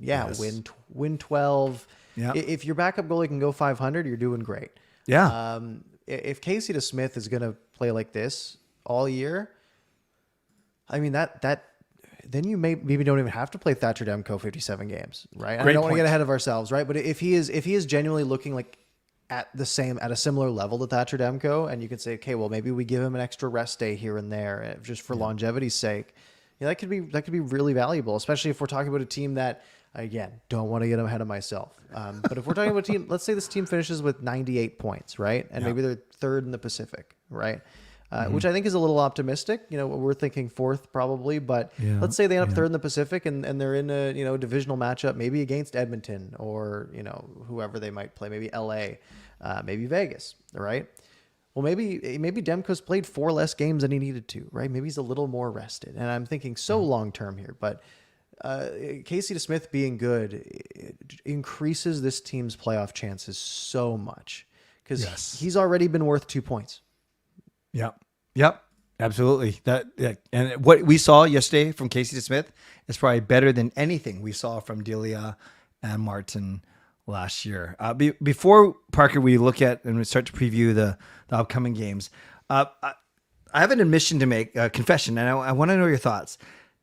win 12. Yeah. If your backup goalie can go 500, you're doing great. Yeah. If Casey DeSmith is going to play like this all year, I mean then you maybe don't even have to play Thatcher Demko 57 games, right? I don't want to get ahead of ourselves, right? But if he is genuinely looking at a similar level to Thatcher Demko, and you can say, okay, well maybe we give him an extra rest day here and there just for longevity's sake. That could be really valuable, especially if we're talking about a team that, again, don't want to get ahead of myself. But if we're talking about a team, let's say this team finishes with 98 points, right? And maybe they're third in the Pacific, right? Which I think is a little optimistic. We're thinking fourth probably, but let's say they end up third in the Pacific and they're in a divisional matchup, maybe against Edmonton or whoever they might play, maybe LA, maybe Vegas, right? Well, maybe Demko's played 4 less games than he needed to, right? Maybe he's a little more rested, and I'm thinking so long term here, but Casey DeSmith being good increases this team's playoff chances so much because he's already been worth 2 points. Yep. Absolutely. And what we saw yesterday from Casey Smith is probably better than anything we saw from Delia and Martin last year. Before Parker, we look at and we start to preview the upcoming games. I have an admission to make, a confession, and I want to know your thoughts.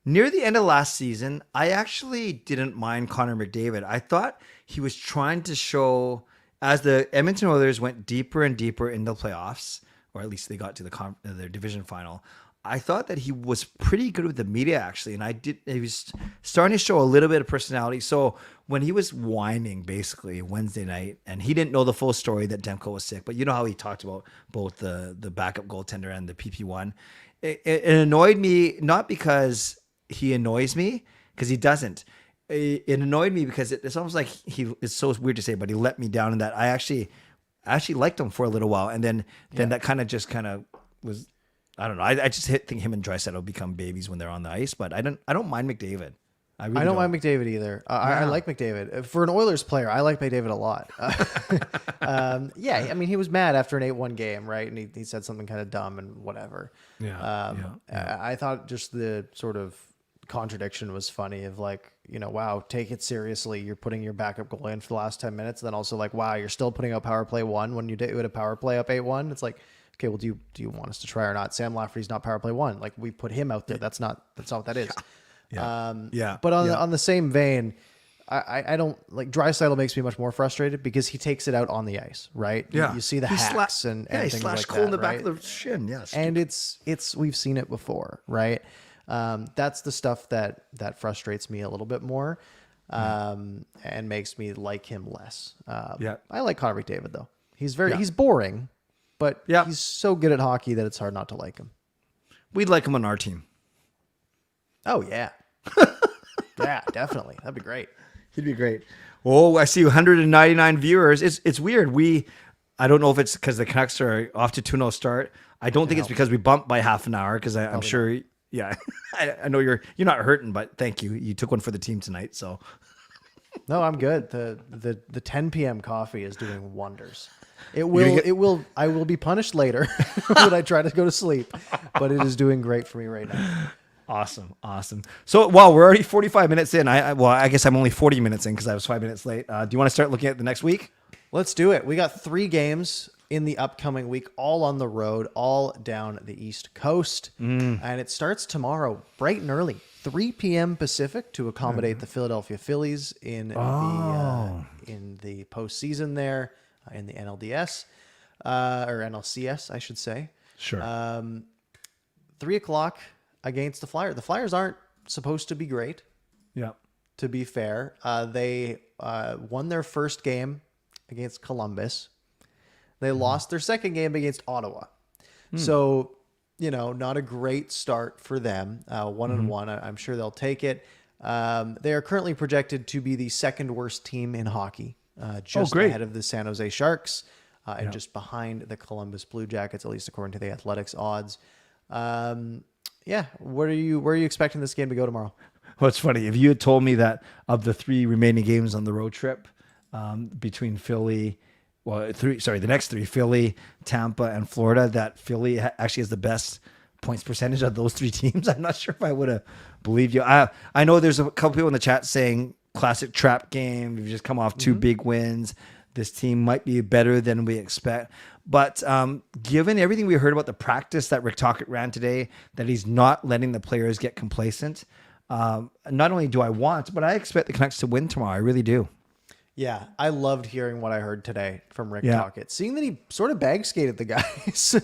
Near the end of last season, I actually didn't mind Connor McDavid. I thought he was trying to show, as the Edmonton Oilers went deeper and deeper into the playoffs, or at least they got to their division final, I thought that he was pretty good with the media, actually. And he was starting to show a little bit of personality. So when he was whining basically Wednesday night, and he didn't know the full story that Demko was sick, but you know how he talked about both the backup goaltender and the PP1. It annoyed me, not because he annoys me, because he doesn't. It annoyed me because it's almost like it's so weird to say, but he let me down in that I actually liked him for a little while. And then that kind of was, I don't know. I just think him and Draisaitl will become babies when they're on the ice, but I don't mind McDavid. I don't mind McDavid either. I like McDavid. For an Oilers player, I like McDavid a lot. I mean, he was mad after an 8-1 game, right? And he said something kind of dumb and whatever. I thought just the sort of contradiction was funny of like, wow, take it seriously. You're putting your backup goal in for the last 10 minutes. Then also like, wow, you're still putting out power play 1 when you did a power play up 8-1. It's like, okay, well, do you want us to try or not? Sam Lafferty's not power play 1. Like we put him out there. That's not what that is. But on the same vein, I don't like Draisaitl makes me much more frustrated because he takes it out on the ice, right? Yeah. You see the hacks and he things slashed like Cole that, in the right? back of the shin. Yes. And it's we've seen it before, right? That's the stuff that frustrates me a little bit more, and makes me like him less. I like Connor McDavid though. He's boring, but he's so good at hockey that it's hard not to like him. We'd like him on our team. Oh yeah. Yeah, definitely. That'd be great. He'd be great. Oh, I see 199 viewers. It's weird. I don't know if it's because the Canucks are off to 2-0 start. I don't think it's because we bumped by half an hour because I'm sure. Not. Yeah, I know you're not hurting, but thank you. You took one for the team tonight, so. No, I'm good. The 10 p.m. coffee is doing wonders. I will be punished later when I try to go to sleep, but it is doing great for me right now. Awesome. So, we're already 45 minutes in. I guess I'm only 40 minutes in because I was 5 minutes late. Do you want to start looking at the next week? Let's do it. We got 3 games in the upcoming week, all on the road, all down the East Coast. And it starts tomorrow, bright and early, 3 p.m. Pacific, to accommodate the Philadelphia Phillies in the postseason there, in the NLDS, or NLCS, I should say. Sure. 3 o'clock against the Flyers. The Flyers aren't supposed to be great. Yeah. To be fair, they won their first game against Columbus. They lost their second game against Ottawa. So, not a great start for them. 1-1. I'm sure they'll take it. They are currently projected to be the second worst team in hockey, just ahead of the San Jose Sharks, and just behind the Columbus Blue Jackets, at least according to the Athletics odds. Where are you expecting this game to go tomorrow? Well, it's funny. If you had told me that of the 3 remaining games on the road trip, between Philly, the next 3, Philly, Tampa, and Florida, that Philly actually has the best points percentage of those 3 teams, I'm not sure if I would have believed you. I know there's a couple people in the chat saying classic trap game. We've just come off 2 big wins. This team might be better than we expect. But given everything we heard about the practice that Rick Tocchet ran today, that he's not letting the players get complacent, not only do I want, but I expect the Canucks to win tomorrow. I really do. Yeah, I loved hearing what I heard today from Rick Tocchet. Seeing that he sort of bag skated the guys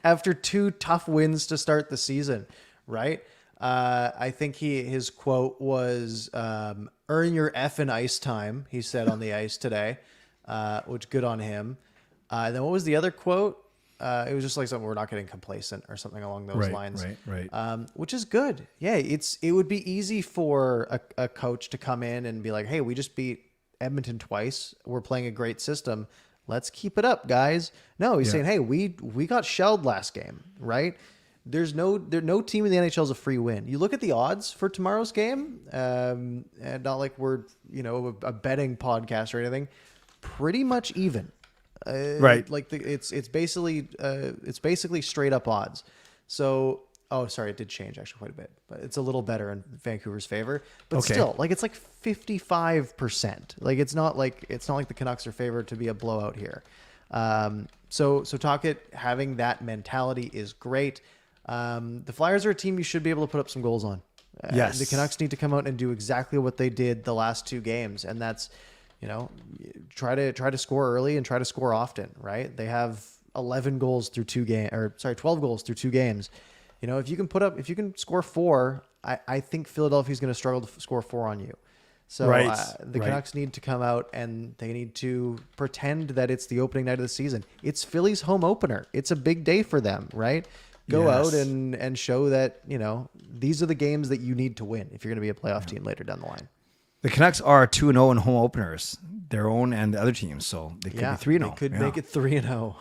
after 2 tough wins to start the season, right? I think his quote was, earn your effing ice time, he said on the ice today, which good on him. And then what was the other quote? It was just like something, we're not getting complacent or something along those lines. Right. Which is good. Yeah, it would be easy for a coach to come in and be like, hey, we just beat Edmonton twice. We're playing a great system. Let's keep it up, guys. No, he's saying, hey, we got shelled last game, right? There's no team in the NHL is a free win. You look at the odds for tomorrow's game, and not like we're a betting podcast or anything. Pretty much even, right? Like it's basically straight up odds. So, oh, sorry, it did change actually quite a bit, but it's a little better in Vancouver's favor. But Okay. still, like it's like 55%. Like it's not like the Canucks are favored to be a blowout here. So Tocchet having that mentality is great. The Flyers are a team you should be able to put up some goals on. Yes. The Canucks need to come out and do exactly what they did the last 2 games, and that's, try to score early and try to score often. Right? They have 12 goals through 2 games. If you can score 4, I think Philadelphia's going to struggle to score 4 on you. So the Canucks need to come out and they need to pretend that it's the opening night of the season. It's Philly's home opener. It's a big day for them, right? Go out and show that, these are the games that you need to win if you're going to be a playoff team later down the line. The Canucks are 2-0 in home openers, their own and the other teams. So they could be 3-0. They could make it 3-0.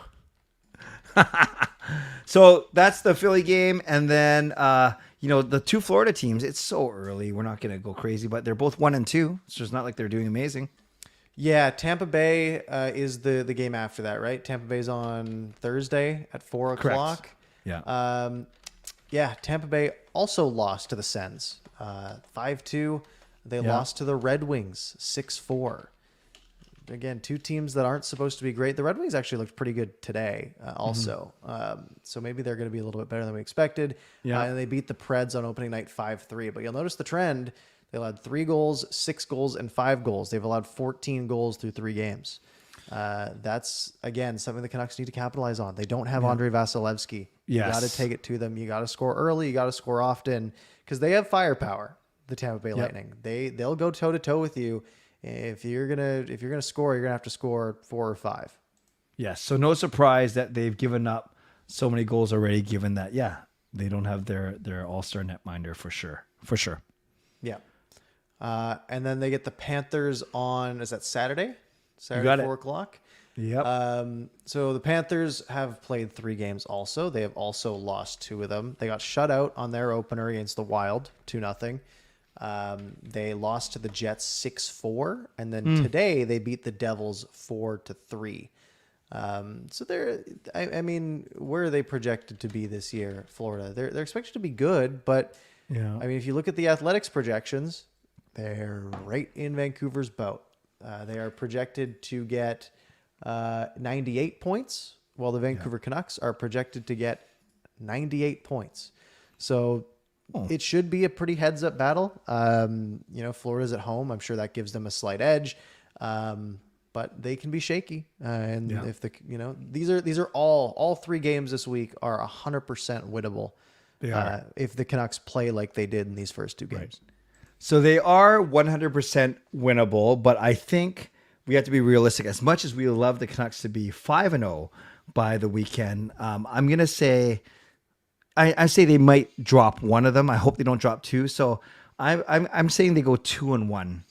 So that's the Philly game. And then, the 2 Florida teams, it's so early. We're not going to go crazy, but they're both 1-2. So it's not like they're doing amazing. Yeah, Tampa Bay is the game after that, right? Tampa Bay's on Thursday at 4 o'clock. Correct. Yeah. Tampa Bay also lost to the Sens 5-2. They lost to the Red Wings 6-4. Again, 2 teams that aren't supposed to be great. The Red Wings actually looked pretty good today also. So maybe they're going to be a little bit better than we expected. Yeah. And they beat the Preds on opening night 5-3. But you'll notice the trend. They allowed 3 goals, 6 goals, and 5 goals. They've allowed 14 goals through 3 games. That's, again, something the Canucks need to capitalize on. They don't have Andrei Vasilevsky. You got to take it to them. You got to score early. You got to score often because they have firepower, the Tampa Bay Lightning. They'll go toe-to-toe with you. If you're gonna score, you're gonna have to score 4 or 5. Yes. So no surprise that they've given up so many goals already, given that, they don't have their all-star netminder for sure. Yeah. And then they get the Panthers on, is that Saturday? You got 4 it. o'clock? Yep. So the Panthers have played 3 games also. They have also lost 2 of them. They got shut out on their opener against the Wild, 2-0. They lost to the Jets 6-4, and then today they beat the Devils 4-3. So they're, I mean, where are they projected to be this year, Florida? They're expected to be good, but I mean, if you look at the Athletics projections, they're right in Vancouver's boat. They are projected to get 98 points, while the Vancouver Canucks are projected to get 98 points. So it should be a pretty heads-up battle. Florida's at home. I'm sure that gives them a slight edge, but they can be shaky. And if these are all 3 games this week are 100% winnable. They are. If the Canucks play like they did in these first 2 games. Right. So they are 100% winnable, but I think we have to be realistic. As much as we love the Canucks to be 5-0 by the weekend, I'm going to say, I say they might drop one of them. I hope they don't drop 2. So I'm saying they go 2-1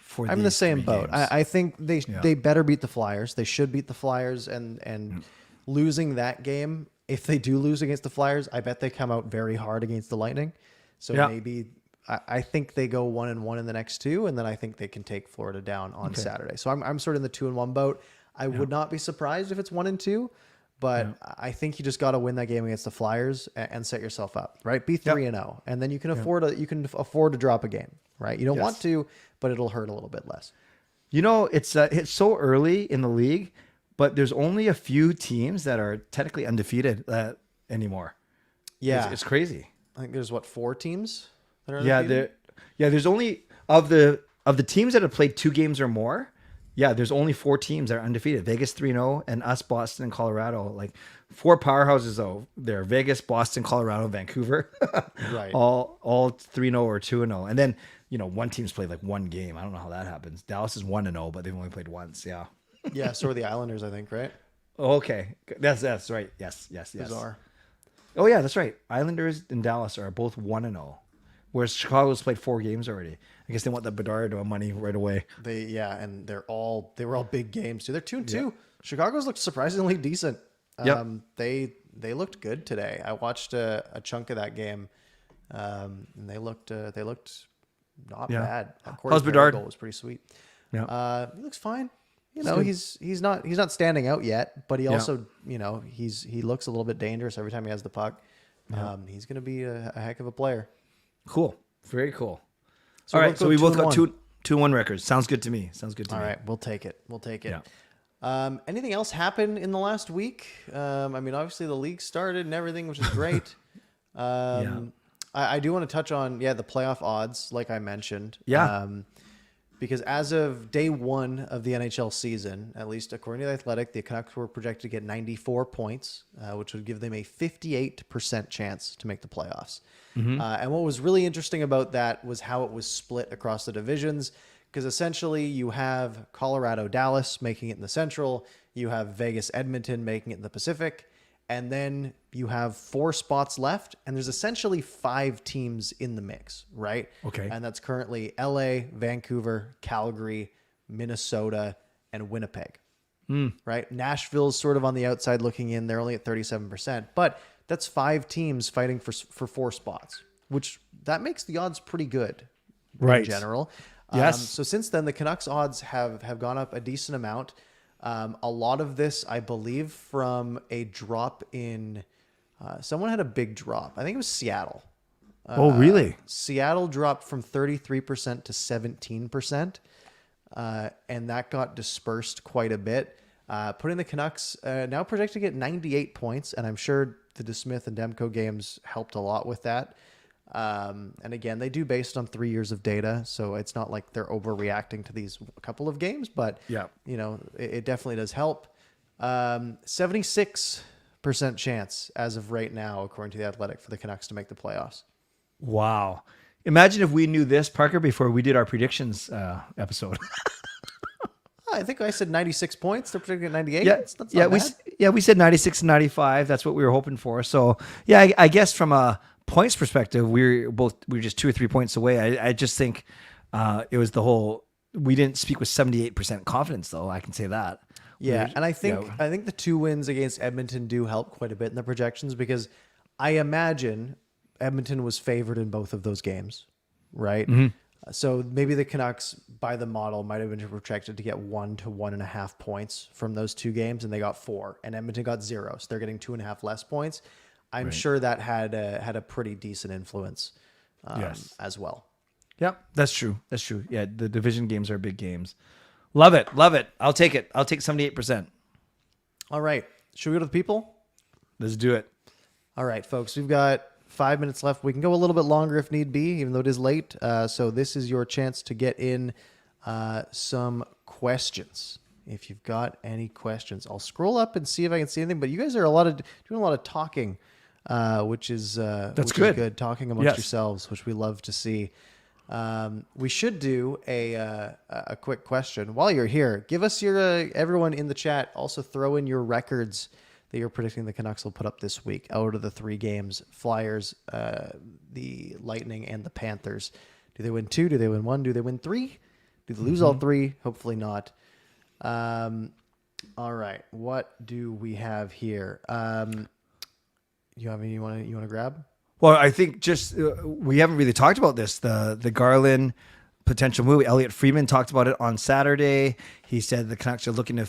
for. I'm in the same boat. Games. I think they better beat the Flyers. They should beat the Flyers, and losing that game, if they do lose against the Flyers, I bet they come out very hard against the Lightning. So maybe I think they go 1-1 in the next 2, and then I think they can take Florida down on Saturday. So I'm sort of in the 2-1 boat. I would not be surprised if it's 1-2. But I think you just got to win that game against the Flyers and set yourself up, right? Be 3-0, and then you can afford to drop a game, right? You don't want to, but it'll hurt a little bit less. It's so early in the league, but there's only a few teams that are technically undefeated anymore. Yeah, it's crazy. I think there's 4 teams that are undefeated? There's only of the teams that have played 2 games or more. Yeah, there's only 4 teams that are undefeated. Vegas 3-0, and us, Boston, and Colorado. Like 4 powerhouses though. They're Vegas, Boston, Colorado, Vancouver. Right. All 3-0 or 2-0. And then, one team's played like 1 game. I don't know how that happens. Dallas is 1-0, but they've only played once. Yeah. Yeah, so are the Islanders, I think, right? Okay. That's right. Yes. Bizarre. Oh yeah, that's right. Islanders and Dallas are both 1-0. Whereas Chicago's played 4 games already. I guess they want the Bedard money right away. And they were all big games too. They're 2-2. Yeah. Chicago's looked surprisingly decent. They looked good today. I watched a chunk of that game, and they looked not bad. How's Bedard? Goal was pretty sweet. Yeah, he looks fine. He's not standing out yet, but he also he looks a little bit dangerous every time he has the puck. He's going to be a heck of a player. Cool. Very cool. So All right. So we both got 2-1. 2-1 records. Sounds good to me. All right. We'll take it. Yeah. Anything else happen in the last week? Obviously the league started and everything, which is great. I do want to touch on, the playoff odds, like I mentioned. Yeah. Because as of day one of the NHL season, at least according to The Athletic, the Canucks were projected to get 94 points, which would give them a 58% chance to make the playoffs. And what was really interesting about that was how it was split across the divisions, because essentially you have Colorado, Dallas making it in the Central, you have Vegas, Edmonton making it in the Pacific, and then you have 4 spots left, and there's essentially 5 teams in the mix, right? Okay. And that's currently LA, Vancouver, Calgary, Minnesota, and Winnipeg, right? Nashville's sort of on the outside looking in. They're only at 37%, but that's 5 teams fighting for 4 spots, which that makes the odds pretty good in general. Yes. So since then, the Canucks odds have gone up a decent amount. A lot of this, I believe, from a drop in. Someone had a big drop. I think it was Seattle. Oh, really? Seattle dropped from 33% to 17%, and that got dispersed quite a bit, putting the Canucks now projected to get 98 points, and I'm sure the DeSmith and Demko games helped a lot with that. And again, they do based on 3 years of data, so it's not like they're overreacting to these couple of games, but it definitely does help. 76% chance as of right now, according to The Athletic, for the Canucks to make the playoffs. Wow. Imagine if we knew this, Parker, before we did our predictions episode. I think I said 96 points. They're predicting at 98. Yeah, That's not bad. we said 96 and 95. That's what we were hoping for. So, yeah, I guess from a points perspective, we were just 2 or 3 points away. I just think it was the whole. We didn't speak with 78% confidence, though. I can say that. Yeah, and I think the 2 wins against Edmonton do help quite a bit in the projections, because I imagine Edmonton was favored in both of those games, right? So maybe the Canucks, by the model, might have been projected to get 1 to 1.5 points from those 2 games, and they got 4, and Edmonton got 0, so they're getting 2.5 less points. I'm sure that had a pretty decent influence as well. Yep, that's true. That's true. Yeah, the division games are big games. Love it. Love it. I'll take it. I'll take 78%. All right. Should we go to the people? Let's do it. All right, folks. We've got 5 minutes left. We can go a little bit longer if need be, even though it is late. So this is your chance to get in some questions. If you've got any questions, I'll scroll up and see if I can see anything. But you guys are doing a lot of talking, which is good. Talking amongst yourselves, which we love to see. We should do a quick question while you're here. Give us your everyone in the chat. Also throw in your records that you're predicting the Canucks will put up this week out of the 3 games: Flyers, the Lightning, and the Panthers. Do they win 2? Do they win 1? Do they win 3? Do they lose all 3? Hopefully not. All right. What do we have here? You have any you want to grab? Well, I think just we haven't really talked about this. The Garland potential move. Elliot Friedman talked about it on Saturday. He said the Canucks are looking to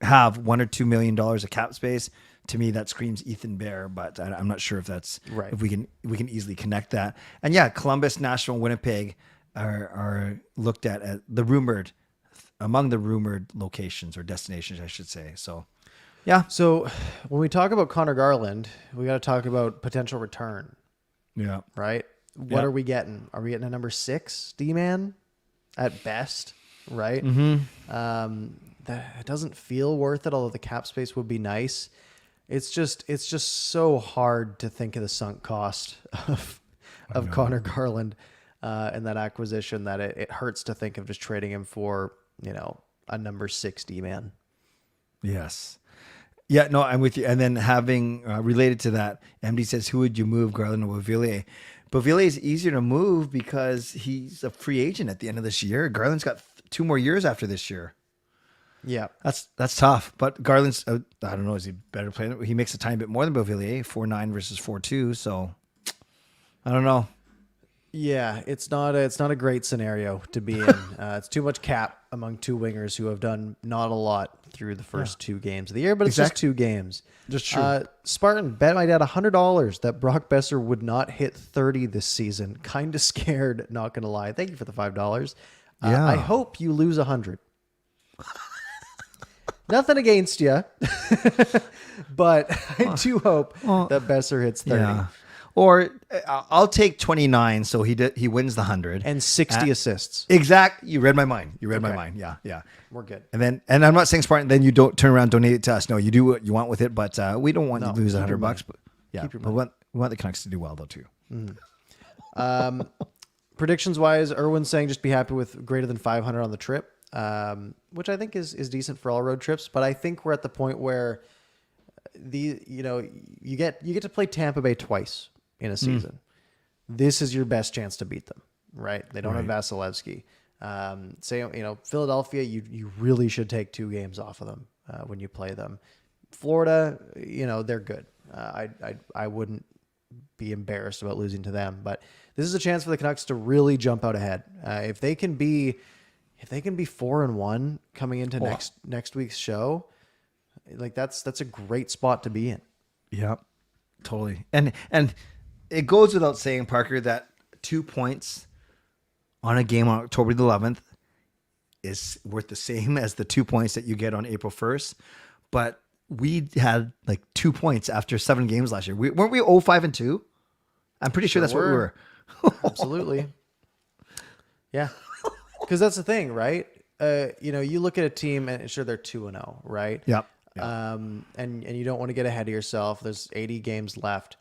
have $1 or $2 million of cap space. To me, that screams Ethan Bear, but I'm not sure if that's right. If we can easily connect that. And yeah, Columbus, Nashville, Winnipeg are looked at as among the rumored locations or destinations, I should say. So. Yeah. So when we talk about Connor Garland, we got to talk about potential return. Yeah. Right. What are we getting? Are we getting a number 6 D-man at best? Right. That doesn't feel worth it. Although the cap space would be nice. It's just so hard to think of the sunk cost of Connor Garland and that acquisition that it hurts to think of just trading him for, a number 6 D-man. Yes. Yeah, no, I'm with you. And then having related to that, MD says, who would you move, Garland or Beauvillier? Beauvillier is easier to move because he's a free agent at the end of this year. Garland's got 2 more years after this year. Yeah. That's tough. But Garland's, I don't know, is he better playing? He makes a tiny bit more than Beauvillier, 4.9 versus 4.2. So I don't know. Yeah, it's not a great scenario to be in. It's too much cap among two wingers who have done not a lot through the first two games of the year, but it's just two games. Just true. Spartan bet my dad $100 that Brock Boeser would not hit 30 this season. Kind of scared, not gonna lie. Thank you for the $5. Yeah. I hope you lose 100. Nothing against you, but I do hope that Boeser hits 30. Yeah. Or I'll take 29, so he wins the 100 And 60 assists. Exact. You read my mind. My mind. Yeah. We're good. And I'm not saying Spartan. Then you don't turn around and donate it to us. No, you do what you want with it, but we don't want you to lose $100. But yeah, but we want the Canucks to do well though too. Predictions wise, Irwin's saying just be happy with greater than 500 on the trip, which I think is decent for all road trips. But I think we're at the point where you get to play Tampa Bay twice in a season. This is your best chance to beat them, right? They don't have Vasilevsky. Philadelphia, you really should take 2 games off of them when you play them. Florida, they're good. I wouldn't be embarrassed about losing to them, but this is a chance for the Canucks to really jump out ahead. If they can be 4-1 coming into next week's show, like that's a great spot to be in. Yeah, totally. And it goes without saying, Parker, that 2 points on a game on October the 11th is worth the same as the 2 points that you get on April 1st. But we had like 2 points after 7 games last year. Weren't we 0-5-2? I'm pretty sure that's what we were. Absolutely. Yeah. Because that's the thing, right? You look at a team and sure they're 2-0, right? Yep. And you don't want to get ahead of yourself. There's 80 games left.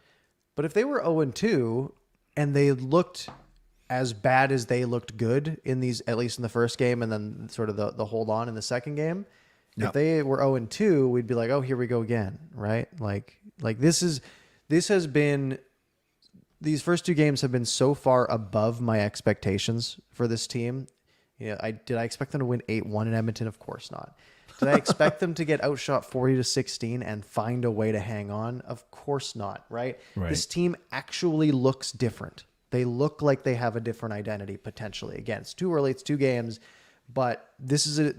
But if they were 0-2 and they looked as bad as they looked good in these, at least in the first game, and then sort of the hold on in the second game, if they were 0-2, we'd be like, oh, here we go again, right? Like these first 2 games have been so far above my expectations for this team. Did I expect them to win 8-1 in Edmonton? Of course not. Did I expect them to get outshot 40-16 and find a way to hang on? Of course not, right? This team actually looks different. They look like they have a different identity potentially. Again, it's too early. It's 2 games, but this is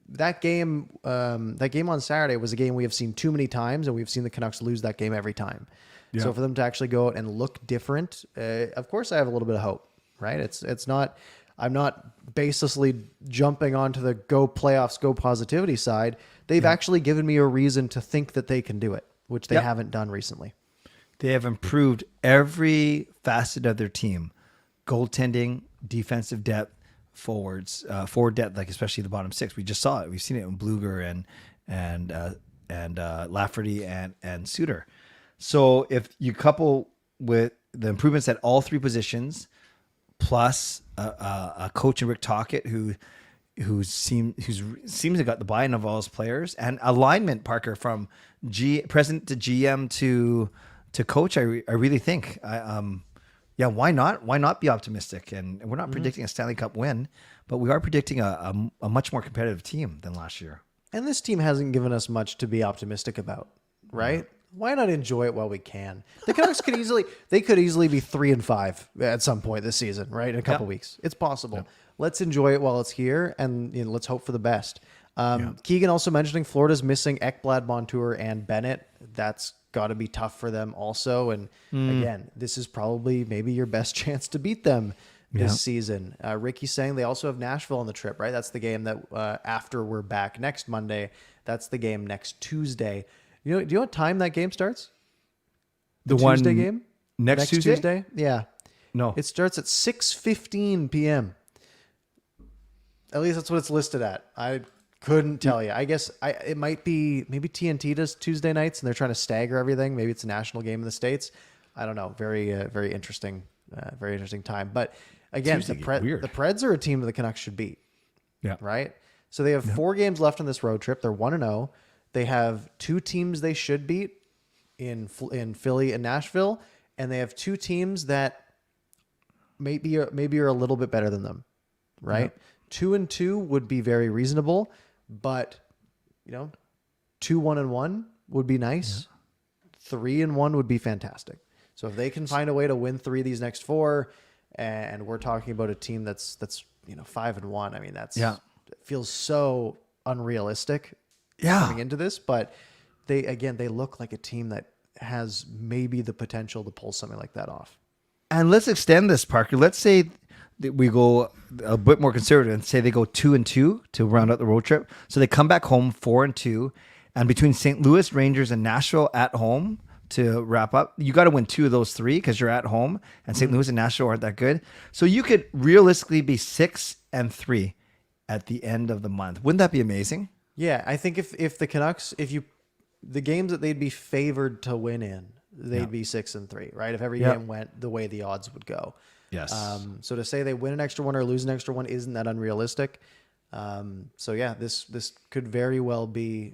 that game on Saturday was a game we have seen too many times, and we've seen the Canucks lose that game every time. Yeah. So for them to actually go out and look different, of course I have a little bit of hope, right? It's not. I'm not baselessly jumping onto the go playoffs, go positivity side. They've actually given me a reason to think that they can do it, which they haven't done recently. They have improved every facet of their team: goaltending, defensive depth, forwards, forward depth, like especially the bottom 6. We just saw it. We've seen it in Bluger and Lafferty and Suter. So if you couple with the improvements at all 3 positions, plus a coach in Rick Tocchet who seems to have got the buy-in of all his players, and alignment, Parker, from president to GM to coach. I really think, why not? Why not be optimistic? And we're not predicting a Stanley Cup win, but we are predicting a much more competitive team than last year. And this team hasn't given us much to be optimistic about, right? Yeah. Why not enjoy it while we can? The Canucks could easily be 3-5 at some point this season, right? In a couple weeks. It's possible. Yep. Let's enjoy it while it's here, and let's hope for the best. Keegan also mentioning Florida's missing Ekblad, Montour, and Bennett. That's got to be tough for them also. And again, this is probably maybe your best chance to beat them this season. Ricky's saying they also have Nashville on the trip, right? That's the game that after we're back next Monday. That's the game next Tuesday. Do you know what time that game starts? The Tuesday game? Next Tuesday? Yeah. No. It starts at 6:15 p.m. At least that's what it's listed at. I couldn't tell you. I guess it might be, maybe TNT does Tuesday nights and they're trying to stagger everything. Maybe it's a national game in the States. I don't know. Very interesting time. But again, the Preds are a team that the Canucks should beat. Yeah. Right? So they have 4 games left on this road trip. They're 1-0. They have 2 teams they should beat in Philly and Nashville, and they have 2 teams that maybe are a little bit better than them, right? 2-2 would be very reasonable, but 2-1-1 would be nice. 3-1 would be fantastic. So if they can find a way to win 3 of these next 4, and we're talking about a team that's 5-1. I mean, it feels so unrealistic coming into this, but they look like a team that has maybe the potential to pull something like that off. And let's extend this, Parker. Let's say that we go a bit more conservative and say they go 2-2 to round out the road trip. So they come back home 4-2, and between St. Louis, Rangers, and Nashville at home to wrap up, you got to win 2 of those 3 because you're at home, and St. Louis and Nashville aren't that good. So you could realistically be 6-3 at the end of the month. Wouldn't that be amazing? Yeah, I think if the Canucks, the games that they'd be favored to win in, they'd be 6-3, right? If every game went the way the odds would go. Yes. So to say they win an extra one or lose an extra one isn't that unrealistic. So yeah, this could very well be,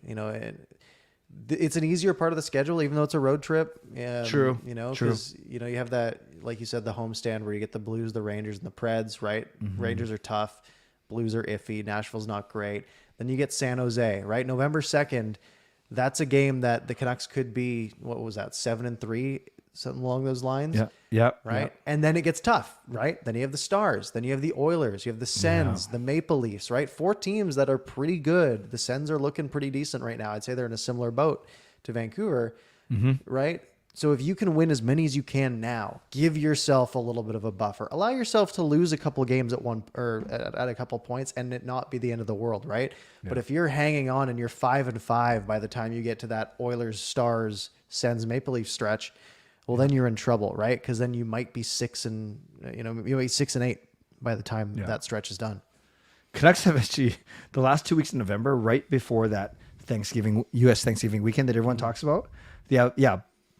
it's an easier part of the schedule, even though it's a road trip. True. Because you have that, like you said, the homestand where you get the Blues, the Rangers, and the Preds, right? Mm-hmm. Rangers are tough. Blues are iffy. Nashville's not great. Then you get San Jose, right? November 2nd. That's a game that the Canucks could be, what was that, 7-3, something along those lines. Yeah. Right. Yeah. And then it gets tough, right? Then you have the Stars, then you have the Oilers, you have the Sens, the Maple Leafs, right? 4 teams that are pretty good. The Sens are looking pretty decent right now. I'd say they're in a similar boat to Vancouver, right? So if you can win as many as you can now, give yourself a little bit of a buffer. Allow yourself to lose a couple games at a couple points and it not be the end of the world, right? Yeah. But if you're hanging on and you're 5-5 by the time you get to that Oilers, Stars, Sens, Maple Leaf stretch, well, then you're in trouble, right? Because then you might be 6-8 by the time that stretch is done. Canucks have actually the last 2 weeks in November, right before that U.S. Thanksgiving weekend that everyone talks about.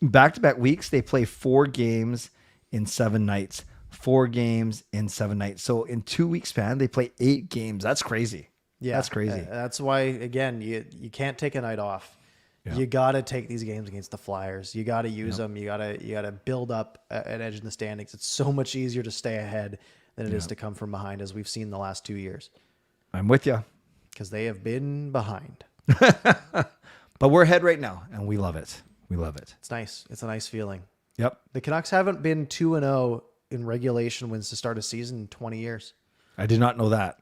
Back-to-back weeks, they play 4 games in 7 nights. 4 games in 7 nights. So in 2 weeks span, they play 8 games. That's crazy. Yeah, that's crazy. That's why, again, you can't take a night off. Yeah. You got to take these games against the Flyers. You got to use them. You got to build up an edge in the standings. It's so much easier to stay ahead than it is to come from behind, as we've seen the last 2 years. I'm with you. Because they have been behind. But we're ahead right now, and we love it. We love it. It's nice. It's a nice feeling. Yep. The Canucks haven't been 2-0 in regulation wins to start a season in 20 years. I did not know that.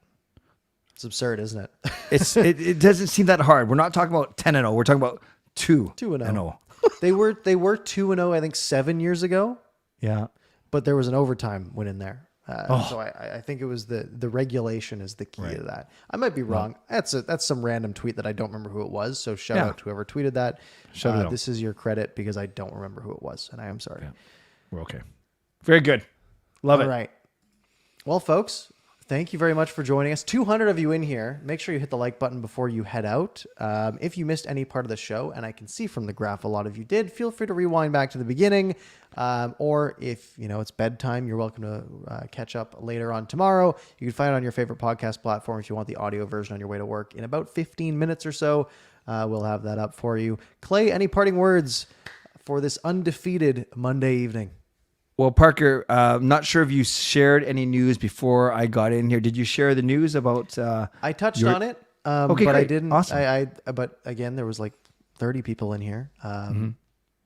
It's absurd, isn't it? It doesn't seem that hard. We're not talking about 10-0. We're talking about 2-0. They were 2-0, I think, 7 years ago. Yeah. But there was an overtime win in there. So I think it was the regulation is the key to that. I might be wrong. That's some random tweet that I don't remember who it was. So shout out to whoever tweeted that. Shout out. This is your credit because I don't remember who it was, and I am sorry. Yeah. We're okay. Very good. Love it. All right. Well, folks, thank you very much for joining us. 200 of you in here. Make sure you hit the like button before you head out. If you missed any part of the show, and I can see from the graph a lot of you did, feel free to rewind back to the beginning. Or if it's bedtime, you're welcome to catch up later on tomorrow. You can find it on your favorite podcast platform if you want the audio version on your way to work. In about 15 minutes or so, we'll have that up for you. Clay, any parting words for this undefeated Monday evening? Well, Parker, not sure if you shared any news before I got in here. Did you share the news about? I touched on it, okay, but great. I didn't. Awesome. But again, there was like 30 people in here.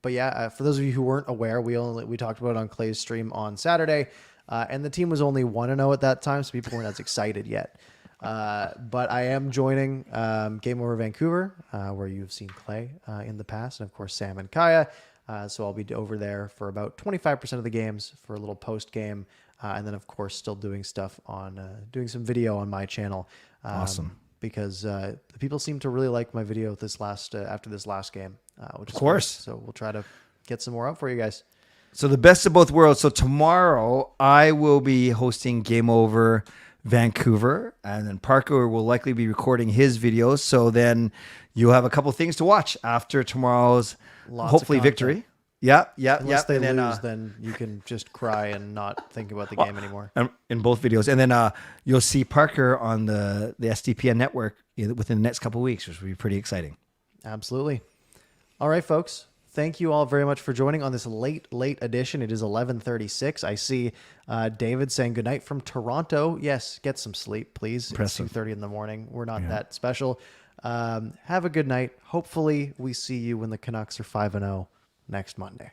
But yeah, for those of you who weren't aware, we talked about it on Clay's stream on Saturday, and the team was only 1-0 at that time, so people weren't as excited yet. But I am joining Game Over Vancouver, where you've seen Clay in the past, and of course Sam and Kaya. So I'll be over there for about 25% of the games for a little post game, and then of course still doing stuff on doing some video on my channel. Awesome, because the people seem to really like my video after this last game, which is of course. Nice. So we'll try to get some more out for you guys. So the best of both worlds. So tomorrow I will be hosting Game Over Vancouver, and then Parker will likely be recording his videos. So then you'll have a couple things to watch after tomorrow's hopefully victory. Yeah. Unless they lose, then you can just cry and not think about the game anymore. In both videos. And then you'll see Parker on the SDPN network within the next couple of weeks, which will be pretty exciting. Absolutely. All right, folks. Thank you all very much for joining on this late edition. It is 11:36. I see David saying goodnight from Toronto. Yes, get some sleep, please. Impressive. It's 2:30 in the morning. We're not that special. Have a good night. Hopefully we see you when the Canucks are 5-0 next Monday.